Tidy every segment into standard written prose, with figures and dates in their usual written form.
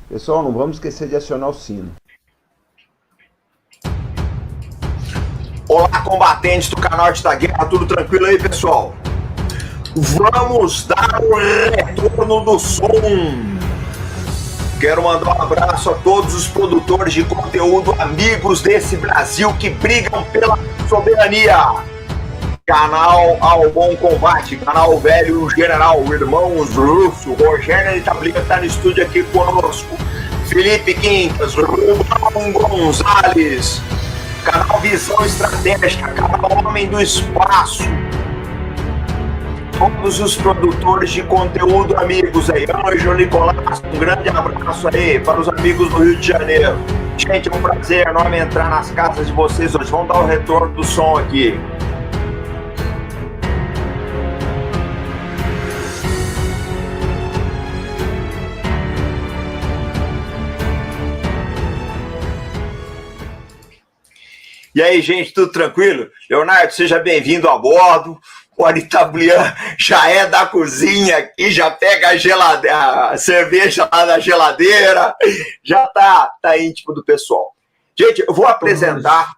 Pessoal, não vamos esquecer de acionar o sino. Olá, combatentes do Canorte da Guerra, tudo tranquilo aí, pessoal? Vamos dar o retorno do som. Quero mandar um abraço a todos os produtores de conteúdo, amigos desse Brasil que brigam pela soberania. Canal Ao Bom Combate, canal Velho General, irmãos Russo, Rogério Itablica está no estúdio aqui conosco, Felipe Quintas, Rubão Gonzalez, canal Visão Estratégica, canal Homem do Espaço, todos os produtores de conteúdo, amigos aí, Anjo Nicolás, um grande abraço aí para os amigos do Rio de Janeiro. Gente, é um prazer enorme entrar nas casas de vocês hoje. Vamos dar o retorno do som aqui. E aí, gente, tudo tranquilo? Leonardo, seja bem-vindo a bordo. O Aritablian já é da cozinha aqui, já pega a cerveja lá da geladeira, já tá íntimo do pessoal. Gente, eu vou apresentar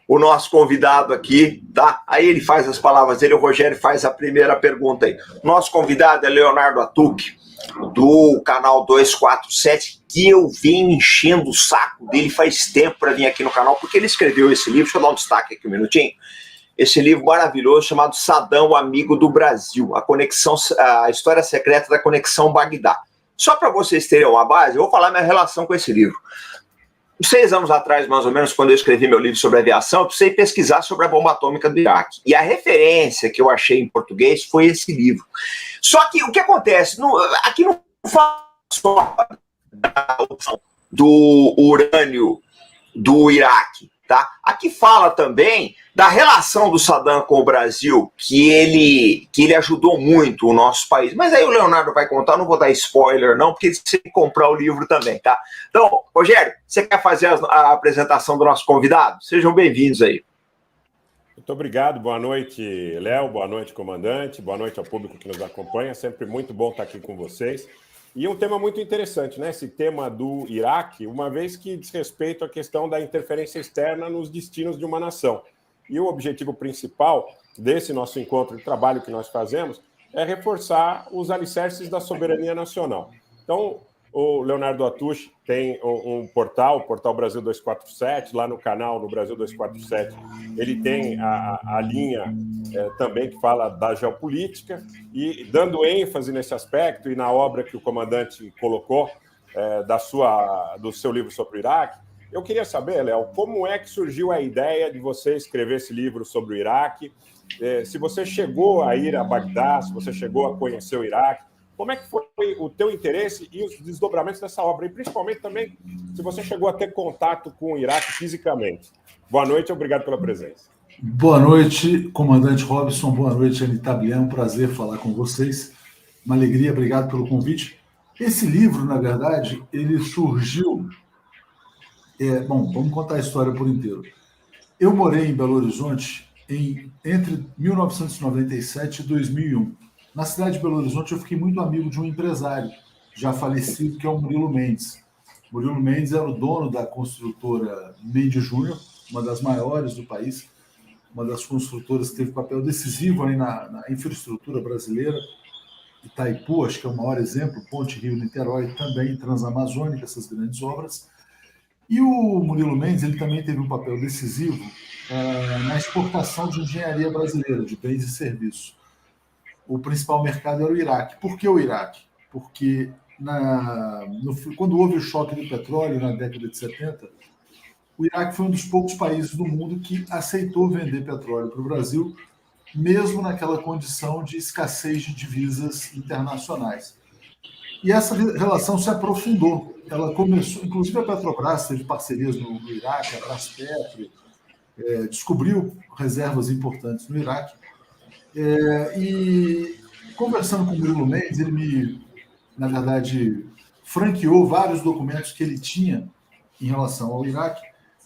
o nosso convidado aqui, tá? Aí ele faz as palavras dele, o Rogério faz a primeira pergunta aí. Nosso convidado é Leonardo Atucci, do canal 247, que eu venho enchendo o saco dele faz tempo para vir aqui no canal, porque ele escreveu esse livro, deixa eu dar um destaque aqui um minutinho, esse livro maravilhoso chamado Saddam, o Amigo do Brasil, a história secreta da conexão Bagdá. Só para vocês terem uma base, eu vou falar minha relação com esse livro. 6 anos atrás, mais ou menos, quando eu escrevi meu livro sobre aviação, eu precisei pesquisar sobre a bomba atômica do Iraque. E a referência que eu achei em português foi esse livro. Só que o que acontece? Aqui não fala só da opção do urânio do Iraque, tá? Aqui fala também da relação do Saddam com o Brasil, que ele ajudou muito o nosso país. Mas aí o Leonardo vai contar, não vou dar spoiler não, porque você tem que comprar o livro também, tá? Então, Rogério, você quer fazer a apresentação do nosso convidado? Sejam bem-vindos aí. Muito obrigado, boa noite, Léo, boa noite, comandante, boa noite ao público que nos acompanha, sempre muito bom estar aqui com vocês. E um tema muito interessante, né? Esse tema do Iraque, uma vez que diz respeito à questão da interferência externa nos destinos de uma nação. E o objetivo principal desse nosso encontro de trabalho que nós fazemos é reforçar os alicerces da soberania nacional. Então, o Leonardo Atucci tem um portal, o Portal Brasil 247, lá no canal, no Brasil 247, ele tem a linha também que fala da geopolítica, e dando ênfase nesse aspecto, e na obra que o comandante colocou, do seu livro sobre o Iraque, eu queria saber, Léo, como é que surgiu a ideia de você escrever esse livro sobre o Iraque, se você chegou a ir a Bagdá, se você chegou a conhecer o Iraque, como é que foi o teu interesse e os desdobramentos dessa obra? E principalmente também, se você chegou a ter contato com o Iraque fisicamente. Boa noite, obrigado pela presença. Boa noite, comandante Robson. Boa noite, Itablian. Um prazer falar com vocês. Uma alegria, obrigado pelo convite. Esse livro, na verdade, ele surgiu... Bom, vamos contar a história por inteiro. Eu morei em Belo Horizonte entre 1997 e 2001. Na cidade de Belo Horizonte, eu fiquei muito amigo de um empresário já falecido, que é o Murilo Mendes. Murilo Mendes era o dono da construtora Mendes Júnior, uma das maiores do país, uma das construtoras que teve papel decisivo aí na infraestrutura brasileira. Itaipu, acho que é o maior exemplo, Ponte Rio-Niterói, também Transamazônica, essas grandes obras. E o Murilo Mendes ele também teve um papel decisivo na exportação de engenharia brasileira, de bens e serviços. O principal mercado era o Iraque. Por que o Iraque? Porque quando houve o choque do petróleo na década de 70, o Iraque foi um dos poucos países do mundo que aceitou vender petróleo para o Brasil, mesmo naquela condição de escassez de divisas internacionais. E essa relação se aprofundou. Ela começou, inclusive a Petrobras teve parcerias no Iraque, a Braspetrol descobriu reservas importantes no Iraque. E conversando com o Murilo Mendes, ele na verdade, franqueou vários documentos que ele tinha em relação ao Iraque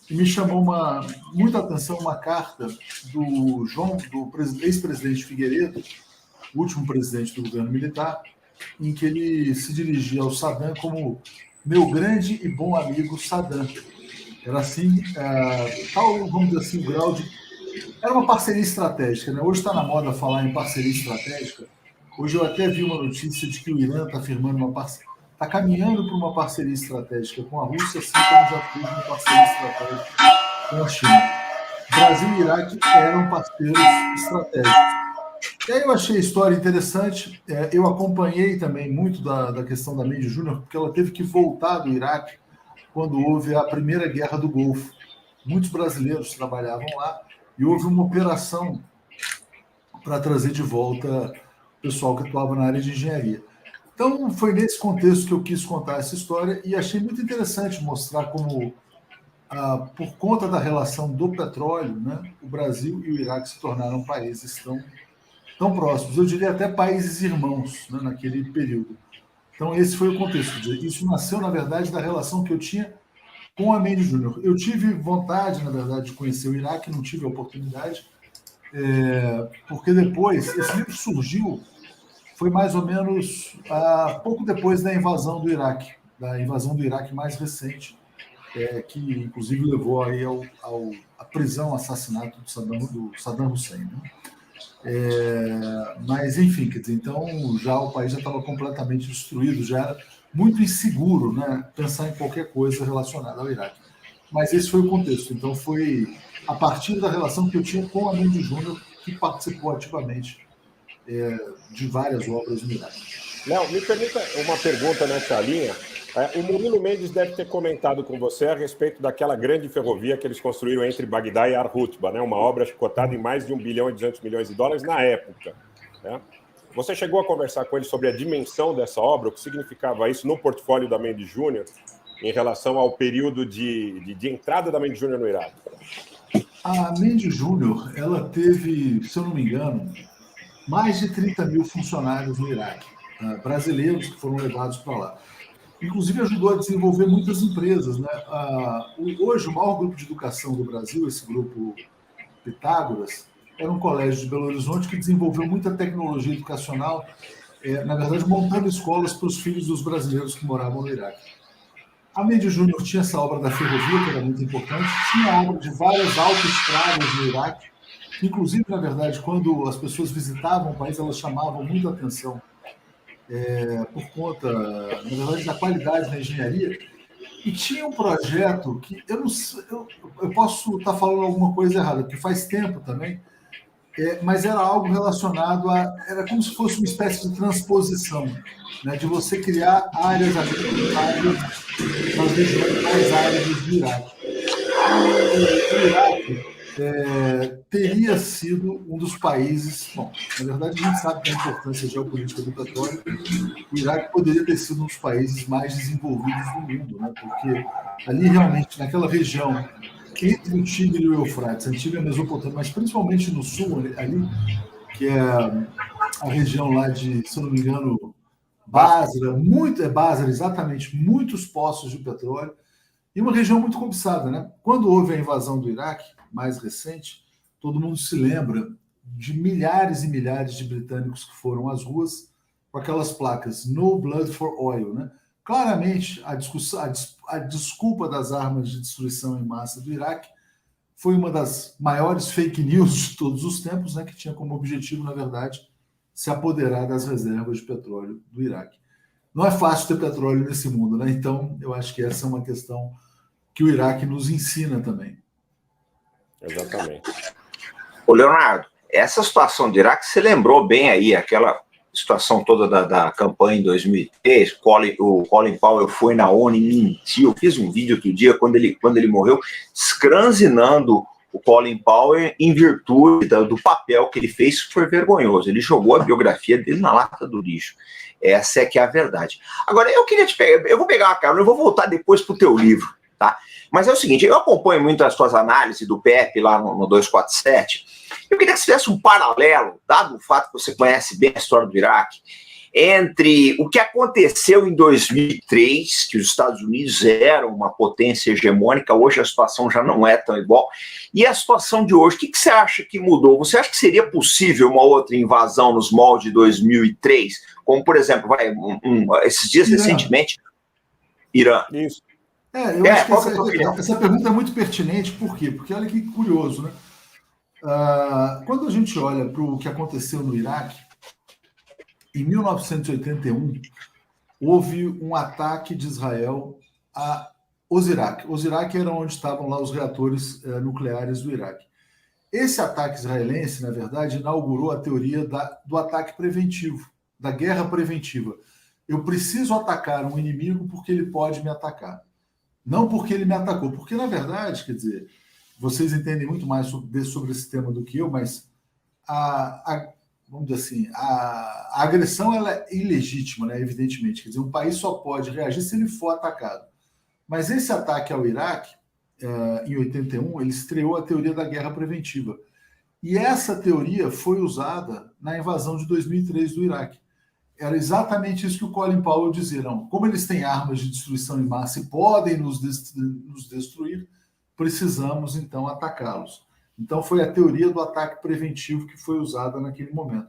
e me chamou muita atenção uma carta do ex-presidente Figueiredo, o último presidente do governo militar, em que ele se dirigia ao Saddam como meu grande e bom amigo Saddam. Era assim, tal, vamos dizer assim, o grau de... Era uma parceria estratégica, né? Hoje está na moda falar em parceria estratégica. Hoje eu até vi uma notícia de que o Irã está firmando uma parceria, está caminhando para uma parceria estratégica com a Rússia, assim como já fez uma parceria estratégica com a China. Brasil e Iraque eram parceiros estratégicos. E aí eu achei a história interessante. Eu acompanhei também muito da questão da Mandy Júnior, porque ela teve que voltar do Iraque quando houve a primeira guerra do Golfo. Muitos brasileiros trabalhavam lá e houve uma operação para trazer de volta o pessoal que atuava na área de engenharia. Então, foi nesse contexto que eu quis contar essa história e achei muito interessante mostrar como, por conta da relação do petróleo, né, o Brasil e o Iraque se tornaram países tão próximos, eu diria até países irmãos, né, naquele período. Então, esse foi o contexto. Isso nasceu, na verdade, da relação que eu tinha com a Mandy Júnior. Eu tive vontade, na verdade, de conhecer o Iraque, não tive a oportunidade, porque depois, esse livro surgiu, foi mais ou menos pouco depois da invasão do Iraque mais recente, que inclusive levou aí à prisão, assassinato do Saddam Hussein, né? Mas, enfim, quer dizer, então já o país já estava completamente destruído, já era muito inseguro, né, pensar em qualquer coisa relacionada ao Iraque. Mas esse foi o contexto. Então foi a partir da relação que eu tinha com a Mandy Júnior que participou ativamente de várias obras no Iraque. Léo, me permita uma pergunta nessa linha. O Murilo Mendes deve ter comentado com você a respeito daquela grande ferrovia que eles construíram entre Bagdá e Ar-Rutba, né? Uma obra cotada em mais de $1 bilhão e 200 milhões na época, né? Você chegou a conversar com ele sobre a dimensão dessa obra, o que significava isso no portfólio da Mandy Júnior em relação ao período de entrada da Mandy Júnior no Iraque? A Mandy Júnior, ela teve, se eu não me engano, mais de 30 mil funcionários no Iraque, brasileiros que foram levados para lá. Inclusive ajudou a desenvolver muitas empresas, né? Hoje, o maior grupo de educação do Brasil, esse grupo Pitágoras, era um colégio de Belo Horizonte que desenvolveu muita tecnologia educacional, na verdade, montando escolas para os filhos dos brasileiros que moravam no Iraque. A Mandy Júnior tinha essa obra da ferrovia, que era muito importante, tinha a obra de várias autoestradas no Iraque, inclusive, na verdade, quando as pessoas visitavam o país, elas chamavam muita atenção por conta, na verdade, da qualidade da engenharia. E tinha um projeto que eu posso estar falando alguma coisa errada, porque faz tempo também, mas era algo relacionado era como se fosse uma espécie de transposição, né, de você criar áreas agrícolas nas regiões mais áridas do Iraque. O Iraque teria sido um dos países... Bom, na verdade, a gente sabe da importância geopolítica do petróleo. O Iraque poderia ter sido um dos países mais desenvolvidos do mundo, né? Porque ali, realmente, naquela região, entre o Tigre e o Eufrates, a antiga Mesopotâmia, mas principalmente no sul, ali, que é a região lá de, se eu não me engano, Basra, exatamente, muitos poços de petróleo, e uma região muito cobiçada, né? Quando houve a invasão do Iraque, mais recente, todo mundo se lembra de milhares e milhares de britânicos que foram às ruas com aquelas placas No Blood for Oil, né? Claramente, a desculpa das armas de destruição em massa do Iraque foi uma das maiores fake news de todos os tempos, né? Que tinha como objetivo, na verdade, se apoderar das reservas de petróleo do Iraque. Não é fácil ter petróleo nesse mundo, né? Então, eu acho que essa é uma questão que o Iraque nos ensina também. Exatamente. Ô, Leonardo, essa situação do Iraque, você lembrou bem aí, aquela situação toda da campanha em 2003, o Colin Powell foi na ONU e mentiu. Eu fiz um vídeo outro dia, quando ele morreu, escranzinando o Colin Powell em virtude do papel que ele fez, que foi vergonhoso. Ele jogou a biografia dele na lata do lixo. Essa é que é a verdade. Agora, eu queria te pegar, eu vou pegar uma carona, eu vou voltar depois pro teu livro, tá? Mas é o seguinte, eu acompanho muito as tuas análises do PEP lá no 247. Eu queria que você fizesse um paralelo, dado o fato que você conhece bem a história do Iraque, entre o que aconteceu em 2003, que os Estados Unidos eram uma potência hegemônica, hoje a situação já não é tão igual, e a situação de hoje. O que você acha que mudou? Você acha que seria possível uma outra invasão nos moldes de 2003? Como, por exemplo, esses dias recentemente... Irã. Isso. Eu acho que qual que é a sua opinião? essa pergunta é muito pertinente, por quê? Porque olha que curioso, né? Quando a gente olha para o que aconteceu no Iraque, em 1981, houve um ataque de Israel aos Iraque. Os Iraque eram onde estavam lá os reatores nucleares do Iraque. Esse ataque israelense, na verdade, inaugurou a teoria do ataque preventivo, da guerra preventiva. Eu preciso atacar um inimigo porque ele pode me atacar. Não porque ele me atacou. Porque, na verdade, quer dizer, vocês entendem muito mais sobre esse tema do que eu, mas vamos dizer assim, a agressão ela é ilegítima, né, evidentemente. Quer dizer, um país só pode reagir se ele for atacado. Mas esse ataque ao Iraque, em 81, ele estreou a teoria da guerra preventiva. E essa teoria foi usada na invasão de 2003 do Iraque. Era exatamente isso que o Colin Powell dizia. Não, como eles têm armas de destruição em massa e podem nos destruir, precisamos, então, atacá-los. Então, foi a teoria do ataque preventivo que foi usada naquele momento.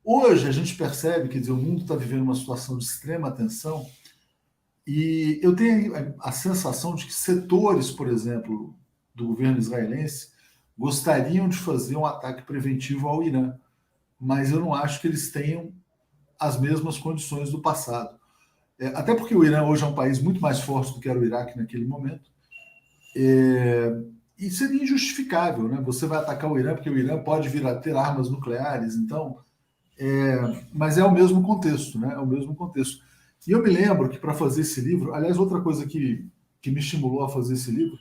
Hoje, a gente percebe, quer dizer, o mundo está vivendo uma situação de extrema tensão e eu tenho a sensação de que setores, por exemplo, do governo israelense gostariam de fazer um ataque preventivo ao Irã, mas eu não acho que eles tenham as mesmas condições do passado. Até porque o Irã hoje é um país muito mais forte do que era o Iraque naquele momento. E seria injustificável, né? Você vai atacar o Irã porque o Irã pode vir a ter armas nucleares, então... mas é o mesmo contexto, né? É o mesmo contexto. E eu me lembro que para fazer esse livro, aliás, outra coisa que me estimulou a fazer esse livro,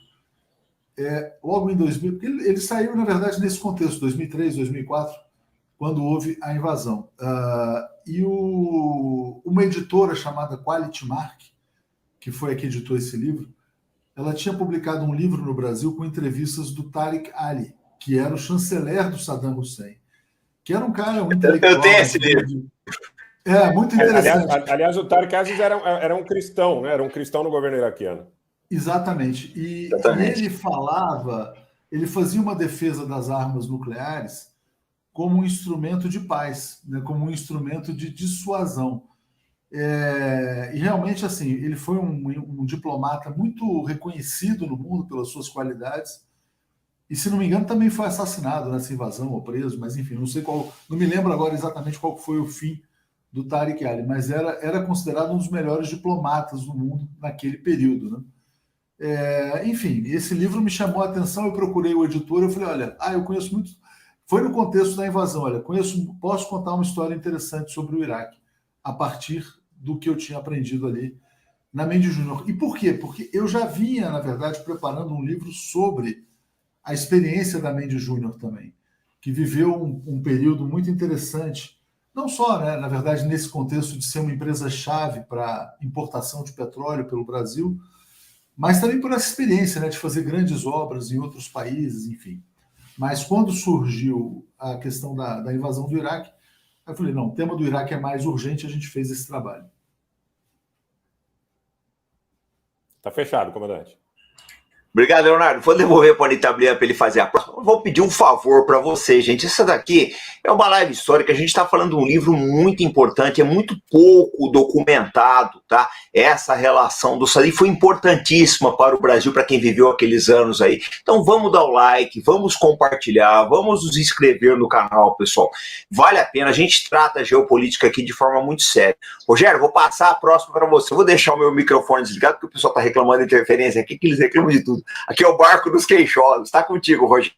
logo em 2000, porque ele saiu, na verdade, nesse contexto, 2003, 2004, quando houve a invasão. E uma editora chamada Quality Mark, que foi a que editou esse livro, ela tinha publicado um livro no Brasil com entrevistas do Tariq Ali, que era o chanceler do Saddam Hussein, que era um cara, um intelectual... Eu tenho esse livro. Muito interessante. Aliás, o Tariq Aziz era um cristão, né? Era um cristão no governo iraquiano. Exatamente. E ele falava, ele fazia uma defesa das armas nucleares como um instrumento de paz, né? Como um instrumento de dissuasão. E realmente, assim, ele foi um diplomata muito reconhecido no mundo pelas suas qualidades. E, se não me engano, também foi assassinado nessa invasão ou preso, mas enfim, não me lembro agora exatamente qual foi o fim do Tariq Ali, mas era considerado um dos melhores diplomatas do mundo naquele período, né? Enfim, esse livro me chamou a atenção, eu procurei o editor, eu falei, olha, eu conheço muito... Foi no contexto da invasão, olha, posso contar uma história interessante sobre o Iraque, a partir do que eu tinha aprendido ali na Mendes Júnior. E por quê? Porque eu já vinha, na verdade, preparando um livro sobre a experiência da Mendes Júnior também, que viveu um período muito interessante, não só, né, na verdade, nesse contexto de ser uma empresa-chave para importação de petróleo pelo Brasil, mas também por essa experiência, né, de fazer grandes obras em outros países, enfim. Mas quando surgiu a questão da invasão do Iraque, eu falei, não, o tema do Iraque é mais urgente, a gente fez esse trabalho. Está fechado, comandante. Obrigado, Leonardo. Vou devolver para o Anitablian para ele fazer a próxima. Vou pedir um favor para vocês, gente. Essa daqui é uma live histórica. A gente está falando de um livro muito importante, é muito pouco documentado, tá? Essa relação do Saddam foi importantíssima para o Brasil, para quem viveu aqueles anos aí. Então vamos dar o like, vamos compartilhar, vamos nos inscrever no canal, pessoal. Vale a pena. A gente trata a geopolítica aqui de forma muito séria. Rogério, vou passar a próxima para você. Eu vou deixar o meu microfone desligado, porque o pessoal está reclamando de interferência aqui, que eles reclamam de tudo. Aqui é o barco dos queixosos. Está contigo, Rogério.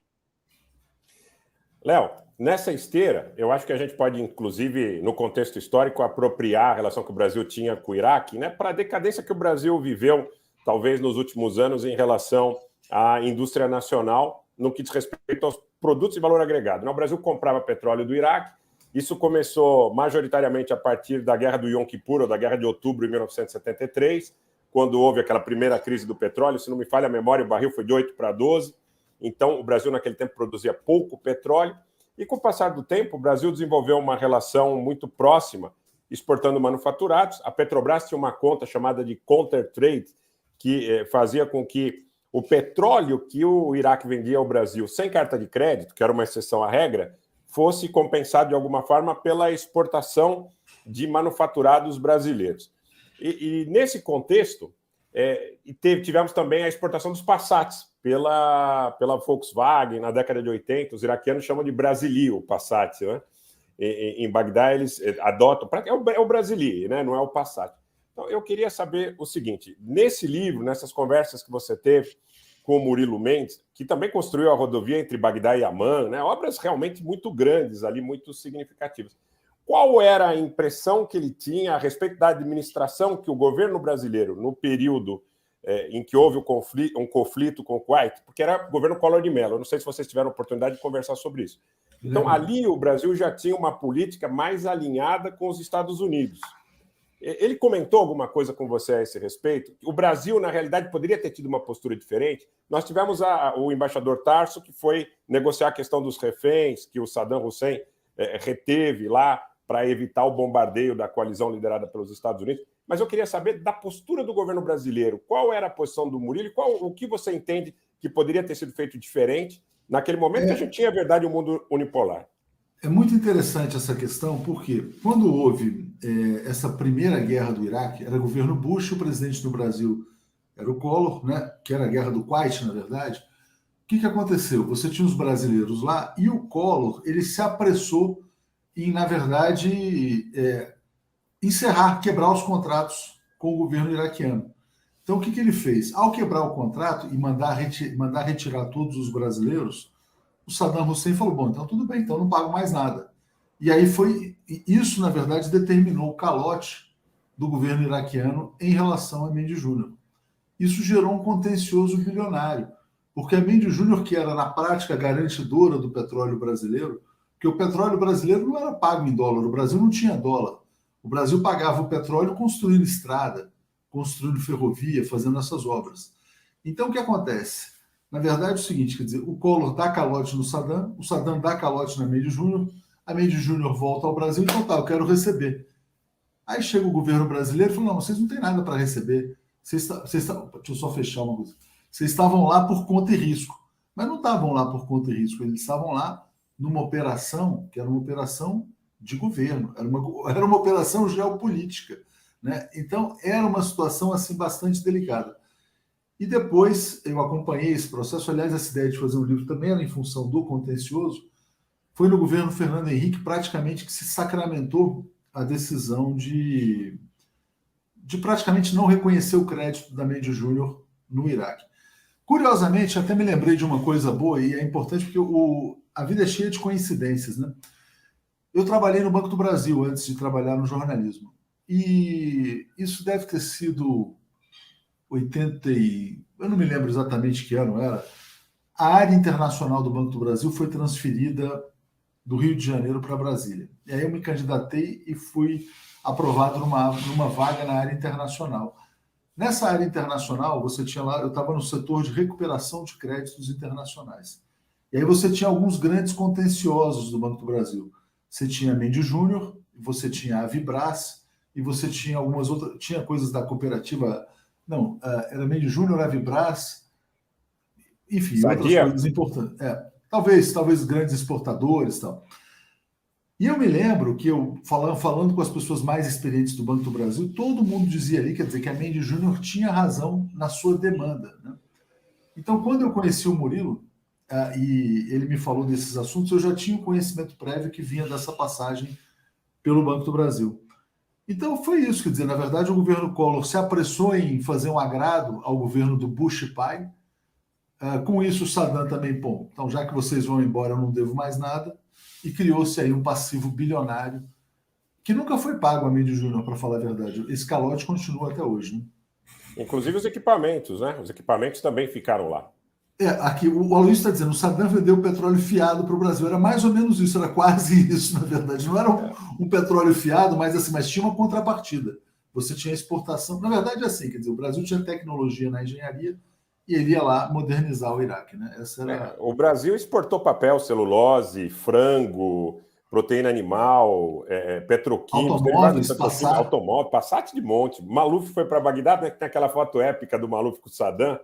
Léo, nessa esteira, eu acho que a gente pode, inclusive, no contexto histórico, apropriar a relação que o Brasil tinha com o Iraque, né, para a decadência que o Brasil viveu, talvez, nos últimos anos, em relação à indústria nacional, no que diz respeito aos produtos de valor agregado. O Brasil comprava petróleo do Iraque. Isso começou majoritariamente a partir da Guerra do Yom Kippur, ou da Guerra de Outubro, de 1973, quando houve aquela primeira crise do petróleo. Se não me falha a memória, o barril foi de 8 para 12. Então, o Brasil, naquele tempo, produzia pouco petróleo. E, com o passar do tempo, o Brasil desenvolveu uma relação muito próxima, exportando manufaturados. A Petrobras tinha uma conta chamada de Counter Trade, que fazia com que o petróleo que o Iraque vendia ao Brasil sem carta de crédito, que era uma exceção à regra, fosse compensado de alguma forma pela exportação de manufaturados brasileiros. E nesse contexto, tivemos também a exportação dos Passats pela Volkswagen na década de 80. Os iraquianos chamam de Brasilia o Passat, né? Em Bagdá, eles adotam... É o Brasilia, né? Não é o Passat. Então, eu queria saber o seguinte, nesse livro, nessas conversas que você teve com o Murilo Mendes, que também construiu a rodovia entre Bagdá e Amman, né? Obras realmente muito grandes ali, muito significativas. Qual era a impressão que ele tinha a respeito da administração que o governo brasileiro, no período em que houve um conflito com o Kuwait, porque era o governo Collor de Mello, eu não sei se vocês tiveram a oportunidade de conversar sobre isso. Então, ali o Brasil já tinha uma política mais alinhada com os Estados Unidos. Ele comentou alguma coisa com você a esse respeito? O Brasil, na realidade, poderia ter tido uma postura diferente. Nós tivemos o embaixador Tarso, que foi negociar a questão dos reféns, que o Saddam Hussein reteve lá para evitar o bombardeio da coalizão liderada pelos Estados Unidos. Mas eu queria saber da postura do governo brasileiro. Qual era a posição do Murilo e o que você entende que poderia ter sido feito diferente naquele momento que a gente tinha, a verdade, um mundo unipolar? É muito interessante essa questão, porque quando houve essa primeira guerra do Iraque, era o governo Bush, o presidente do Brasil era o Collor, né, que era a guerra do Kuwait, na verdade. O que aconteceu? Você tinha os brasileiros lá e o Collor ele se apressou em, na verdade, quebrar os contratos com o governo iraquiano. Então, o que ele fez? Ao quebrar o contrato e mandar retirar todos os brasileiros, o Saddam Hussein falou, bom, então tudo bem, então não pago mais nada. E aí isso, na verdade, determinou o calote do governo iraquiano em relação a Mendes Júnior. Isso gerou um contencioso bilionário, porque a Mendes Júnior, que era na prática garantidora do petróleo brasileiro, porque o petróleo brasileiro não era pago em dólar, o Brasil não tinha dólar. O Brasil pagava o petróleo construindo estrada, construindo ferrovia, fazendo essas obras. Então, o que acontece? Na verdade, é o seguinte, quer dizer, o Collor dá calote no Saddam, o Saddam dá calote na Mendes Júnior, a Mendes Júnior volta ao Brasil, então tá, eu quero receber. Aí chega o governo brasileiro e fala, não, vocês não têm nada para receber. Deixa eu só fechar uma coisa. Vocês estavam lá por conta e risco. Mas não estavam lá por conta e risco, eles estavam lá numa operação que era uma operação de governo, era uma operação geopolítica, né? Então, era uma situação assim bastante delicada. E depois eu acompanhei esse processo. Aliás, essa ideia de fazer um livro também era em função do contencioso. Foi no governo Fernando Henrique praticamente que se sacramentou a decisão de praticamente não reconhecer o crédito da Mendes Júnior no Iraque. Curiosamente, até me lembrei de uma coisa boa, e é importante porque a vida é cheia de coincidências, né? Eu trabalhei no Banco do Brasil antes de trabalhar no jornalismo. E isso deve ter sido 80 eu não me lembro exatamente que ano era. A área internacional do Banco do Brasil foi transferida do Rio de Janeiro para Brasília. E aí eu me candidatei e fui aprovado numa vaga na área internacional. Nessa área internacional, você tinha lá, eu estava no setor de recuperação de créditos internacionais. E aí você tinha alguns grandes contenciosos do Banco do Brasil. Você tinha a Mendes Júnior, você tinha a Vibras, e você tinha algumas outras, tinha coisas da cooperativa, não, era Mendes Júnior, a Vibras, enfim, Sadia. Outras coisas importantes. Talvez grandes exportadores e tal. E eu me lembro que eu, falando com as pessoas mais experientes do Banco do Brasil, todo mundo dizia ali, quer dizer, que a Mendes Júnior tinha razão na sua demanda, né? Então, quando eu conheci o Murilo, e ele me falou desses assuntos, eu já tinha um conhecimento prévio que vinha dessa passagem pelo Banco do Brasil. Então, foi isso, quer dizer, na verdade, o governo Collor se apressou em fazer um agrado ao governo do Bush pai. Com isso, o Saddam também, bom, então já que vocês vão embora, eu não devo mais nada, e criou-se aí um passivo bilionário que nunca foi pago a Mendes Júnior, para falar a verdade. Esse calote continua até hoje, né? Inclusive os equipamentos, né? Os equipamentos também ficaram lá. Aqui o Aloysio está dizendo, o Saddam vendeu petróleo fiado para o Brasil. Era mais ou menos isso, era quase isso, na verdade. Não era um petróleo fiado, mas tinha uma contrapartida. Você tinha exportação. Na verdade, é assim, quer dizer, o Brasil tinha tecnologia na engenharia e ele ia lá modernizar o Iraque, né? O Brasil exportou papel, celulose, frango, proteína animal, petroquímicos, automóveis, automóvel, Passat de monte. Maluf foi para Bagdá, né, que tem aquela foto épica do Maluf com o Saddam.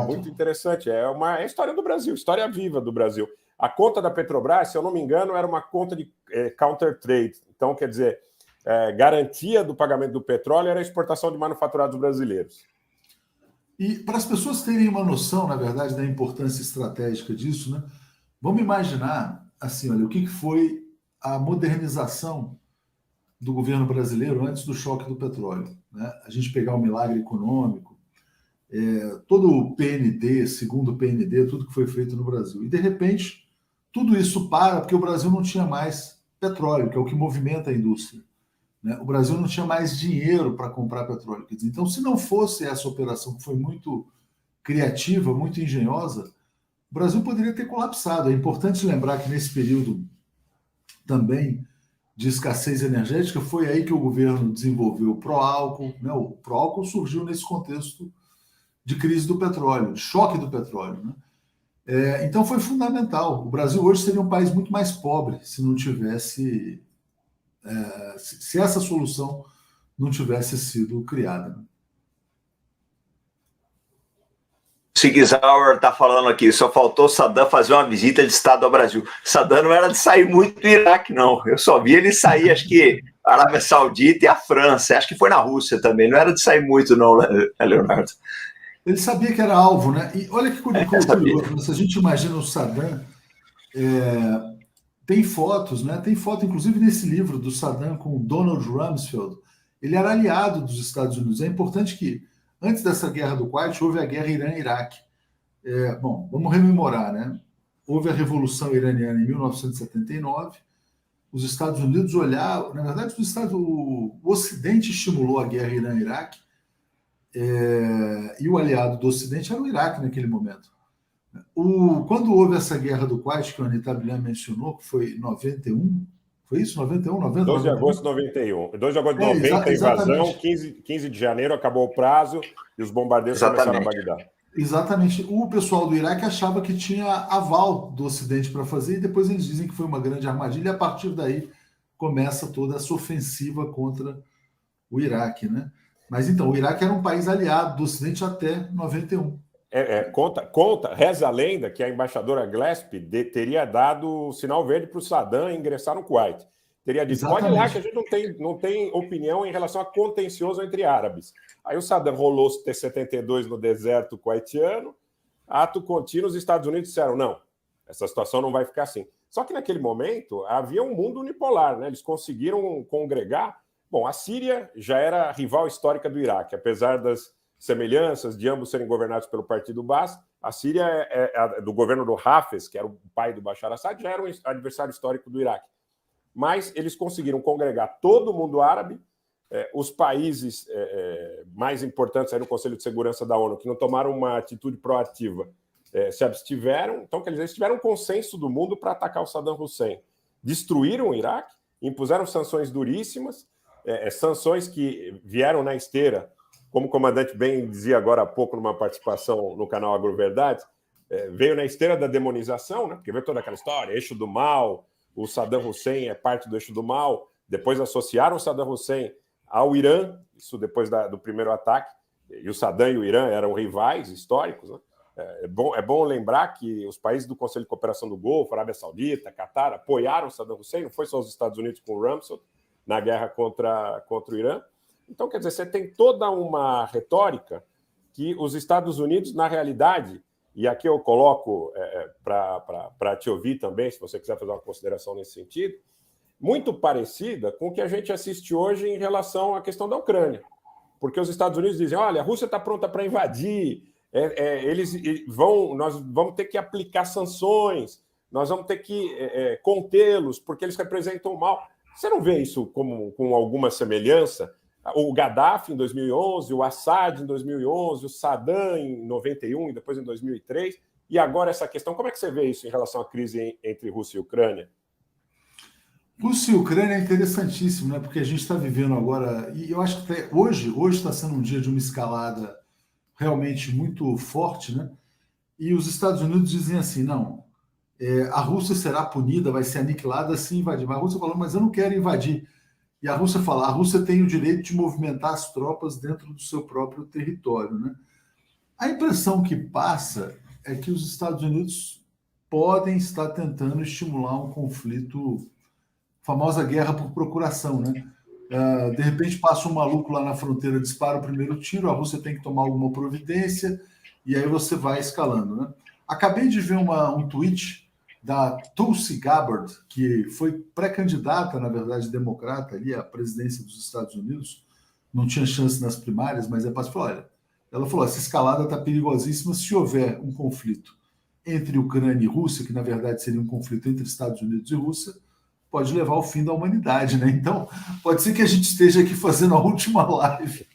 Muito interessante. É a história do Brasil, história viva do Brasil. A conta da Petrobras, se eu não me engano, era uma conta de counter trade. Então, quer dizer, garantia do pagamento do petróleo era a exportação de manufaturados brasileiros. E para as pessoas terem uma noção, na verdade, da importância estratégica disso, né? Vamos imaginar, assim, olha, o que foi a modernização do governo brasileiro antes do choque do petróleo, né? A gente pegar o milagre econômico, todo o PND, segundo o PND, tudo que foi feito no Brasil. E, de repente, tudo isso para porque o Brasil não tinha mais petróleo, que é o que movimenta a indústria, né? O Brasil não tinha mais dinheiro para comprar petróleo. Quer dizer, então, se não fosse essa operação que foi muito criativa, muito engenhosa, o Brasil poderia ter colapsado. É importante lembrar que nesse período também de escassez energética, foi aí que o governo desenvolveu o pró-álcool, né? O pró-álcool surgiu nesse contexto de crise do petróleo, de choque do petróleo, né? Então foi fundamental. O Brasil hoje seria um país muito mais pobre se não tivesse... se essa solução não tivesse sido criada, né? Sigizauer está falando aqui, só faltou Saddam fazer uma visita de Estado ao Brasil. Saddam não era de sair muito do Iraque, não. Eu só vi ele sair, acho que a Arábia Saudita e a França. Acho que foi na Rússia também. Não era de sair muito, não, Leonardo. Ele sabia que era alvo, né? E olha que curioso, se a gente imagina o Saddam, tem fotos, né? Tem foto, inclusive, nesse livro do Saddam com Donald Rumsfeld. Ele era aliado dos Estados Unidos. É importante que, antes dessa guerra do Kuwait, houve a guerra Irã-Iraque. Bom, vamos rememorar, né? Houve a Revolução Iraniana em 1979. Os Estados Unidos olharam... Na verdade, o Ocidente estimulou a guerra Irã-Iraque, e o aliado do Ocidente era o Iraque naquele momento. Quando houve essa guerra do Kuwait, que o Anitablian mencionou, que foi em 91, foi isso? 91, 90? 2 de agosto de 91. 2 de agosto de 90, a invasão, 15 de janeiro acabou o prazo e os bombardeios começaram a Bagdá. Exatamente. O pessoal do Iraque achava que tinha aval do Ocidente para fazer, e depois eles dizem que foi uma grande armadilha, e a partir daí começa toda essa ofensiva contra o Iraque, né? Mas então, o Iraque era um país aliado do Ocidente até 91. Reza a lenda que a embaixadora Gillespie teria dado sinal verde para o Saddam ingressar no Kuwait. Teria dito, pode ir lá que a gente não tem opinião em relação a contencioso entre árabes. Aí o Saddam rolou os T-72 no deserto kuwaitiano, ato contínuo, os Estados Unidos disseram, não, essa situação não vai ficar assim. Só que naquele momento havia um mundo unipolar, né? Eles conseguiram congregar. Bom, a Síria já era rival histórica do Iraque, apesar das semelhanças de ambos serem governados pelo Partido Baas. A Síria do governo do Hafez, que era o pai do Bashar Assad, já era um adversário histórico do Iraque. Mas eles conseguiram congregar todo o mundo árabe, os países mais importantes aí no Conselho de Segurança da ONU, que não tomaram uma atitude proativa, se abstiveram. Então, quer dizer, eles tiveram um consenso do mundo para atacar o Saddam Hussein. Destruíram o Iraque, impuseram sanções duríssimas, sanções que vieram na esteira, como o comandante bem dizia agora há pouco numa participação no canal AgroVerdades, veio na esteira da demonização, né? Porque veio toda aquela história, eixo do mal, o Saddam Hussein é parte do eixo do mal, depois associaram o Saddam Hussein ao Irã, isso depois do primeiro ataque, e o Saddam e o Irã eram rivais históricos, né? É bom lembrar que os países do Conselho de Cooperação do Golfo, Arábia Saudita, Catar, apoiaram o Saddam Hussein, não foi só os Estados Unidos com o Rumsfeld, na guerra contra o Irã. Então, quer dizer, você tem toda uma retórica que os Estados Unidos, na realidade, e aqui eu coloco para te ouvir também, se você quiser fazer uma consideração nesse sentido, muito parecida com o que a gente assiste hoje em relação à questão da Ucrânia. Porque os Estados Unidos dizem, olha, a Rússia está pronta para invadir, nós vamos ter que aplicar sanções, nós vamos ter que contê-los, porque eles representam o mal. Você não vê isso com alguma semelhança? O Gaddafi em 2011, o Assad em 2011, o Saddam em 91 e depois em 2003, e agora essa questão, como é que você vê isso em relação à crise entre Rússia e Ucrânia? Rússia e Ucrânia é interessantíssimo, né? Porque a gente está vivendo agora, e eu acho que hoje está sendo um dia de uma escalada realmente muito forte, né? E os Estados Unidos dizem assim, não, a Rússia será punida, vai ser aniquilada se invadir. Mas a Rússia falou, mas eu não quero invadir. E a Rússia fala, a Rússia tem o direito de movimentar as tropas dentro do seu próprio território, né? A impressão que passa é que os Estados Unidos podem estar tentando estimular um conflito, a famosa guerra por procuração, né? De repente passa um maluco lá na fronteira, dispara o primeiro tiro, a Rússia tem que tomar alguma providência, e aí você vai escalando, né? Acabei de ver um tweet da Tulsi Gabbard, que foi pré-candidata, na verdade, democrata ali à presidência dos Estados Unidos, não tinha chance nas primárias, mas olha, ela falou, essa escalada está perigosíssima se houver um conflito entre Ucrânia e Rússia, que na verdade seria um conflito entre Estados Unidos e Rússia, pode levar ao fim da humanidade, né? Então, pode ser que a gente esteja aqui fazendo a última live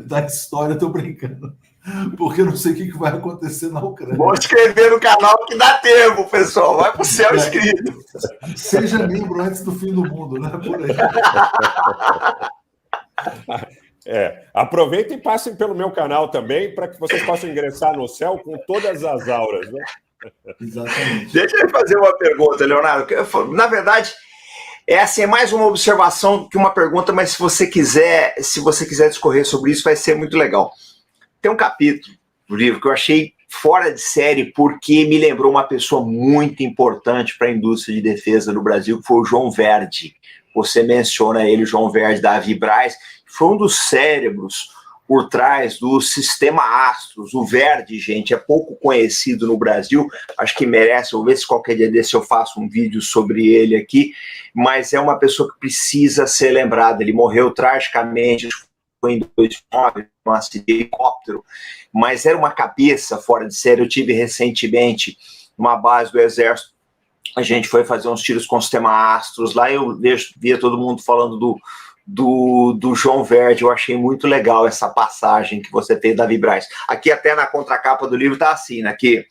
da história, estou brincando, porque eu não sei o que vai acontecer na Ucrânia. Vou escrever no canal que dá tempo, pessoal, vai pro céu escrito. Seja membro antes do fim do mundo, né? Por aí. Aproveitem e passem pelo meu canal também, para que vocês possam ingressar no céu com todas as auras, né? Exatamente. Deixa eu fazer uma pergunta, Leonardo. Na verdade, essa é mais uma observação que uma pergunta, mas se você quiser discorrer sobre isso, vai ser muito legal. Tem um capítulo do livro que eu achei fora de série, porque me lembrou uma pessoa muito importante para a indústria de defesa no Brasil, que foi o João Verdi. Você menciona ele, o João Verdi da Vibraz, que foi um dos cérebros por trás do sistema Astros. O Verdi, gente, é pouco conhecido no Brasil, acho que merece, vou ver se qualquer dia desse eu faço um vídeo sobre ele aqui, mas é uma pessoa que precisa ser lembrada. Ele morreu tragicamente, foi em 2009, num acidente de helicóptero, mas era uma cabeça fora de série. Eu tive recentemente uma base do Exército, a gente foi fazer uns tiros com o sistema Astros, lá eu via todo mundo falando do João Verdi. Eu achei muito legal essa passagem que você fez da Vibraz. Aqui até na contracapa do livro tá assim, né? Aqui,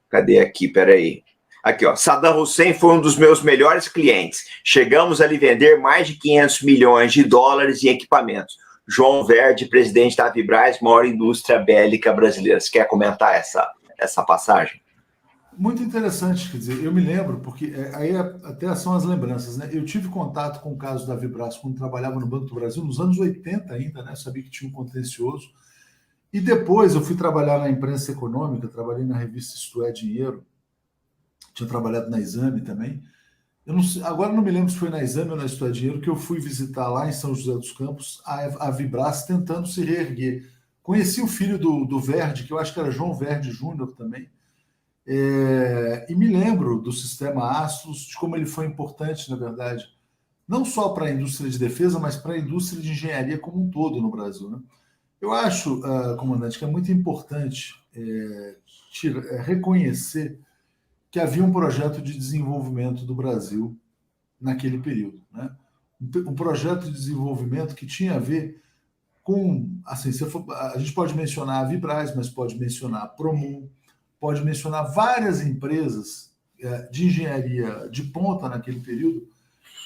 cadê aqui? Peraí. Aqui, ó. Saddam Hussein foi um dos meus melhores clientes. Chegamos a lhe vender mais de 500 milhões de dólares em equipamentos. João Verdi, presidente da Vibraz, maior indústria bélica brasileira. Você quer comentar essa passagem? Muito interessante, quer dizer, eu me lembro, porque aí até são as lembranças, né? Eu tive contato com o caso da Vibraz quando trabalhava no Banco do Brasil, nos anos 80 ainda, né? Eu sabia que tinha um contencioso. E depois eu fui trabalhar na imprensa econômica, trabalhei na revista Isto é Dinheiro, tinha trabalhado na Exame também. Eu não sei, agora não me lembro se foi na Exame ou na Isto é Dinheiro que eu fui visitar lá em São José dos Campos a Vibraz tentando se reerguer. Conheci o filho do Verdi, que eu acho que era João Verdi Júnior também. E me lembro do sistema Astros, de como ele foi importante, na verdade, não só para a indústria de defesa, mas para a indústria de engenharia como um todo no Brasil, né? Eu acho, comandante, que é muito importante reconhecer que havia um projeto de desenvolvimento do Brasil naquele período, né? Um projeto de desenvolvimento que tinha a ver com, assim, a gente pode mencionar a Vibraz, mas pode mencionar a Promon, pode mencionar várias empresas de engenharia de ponta naquele período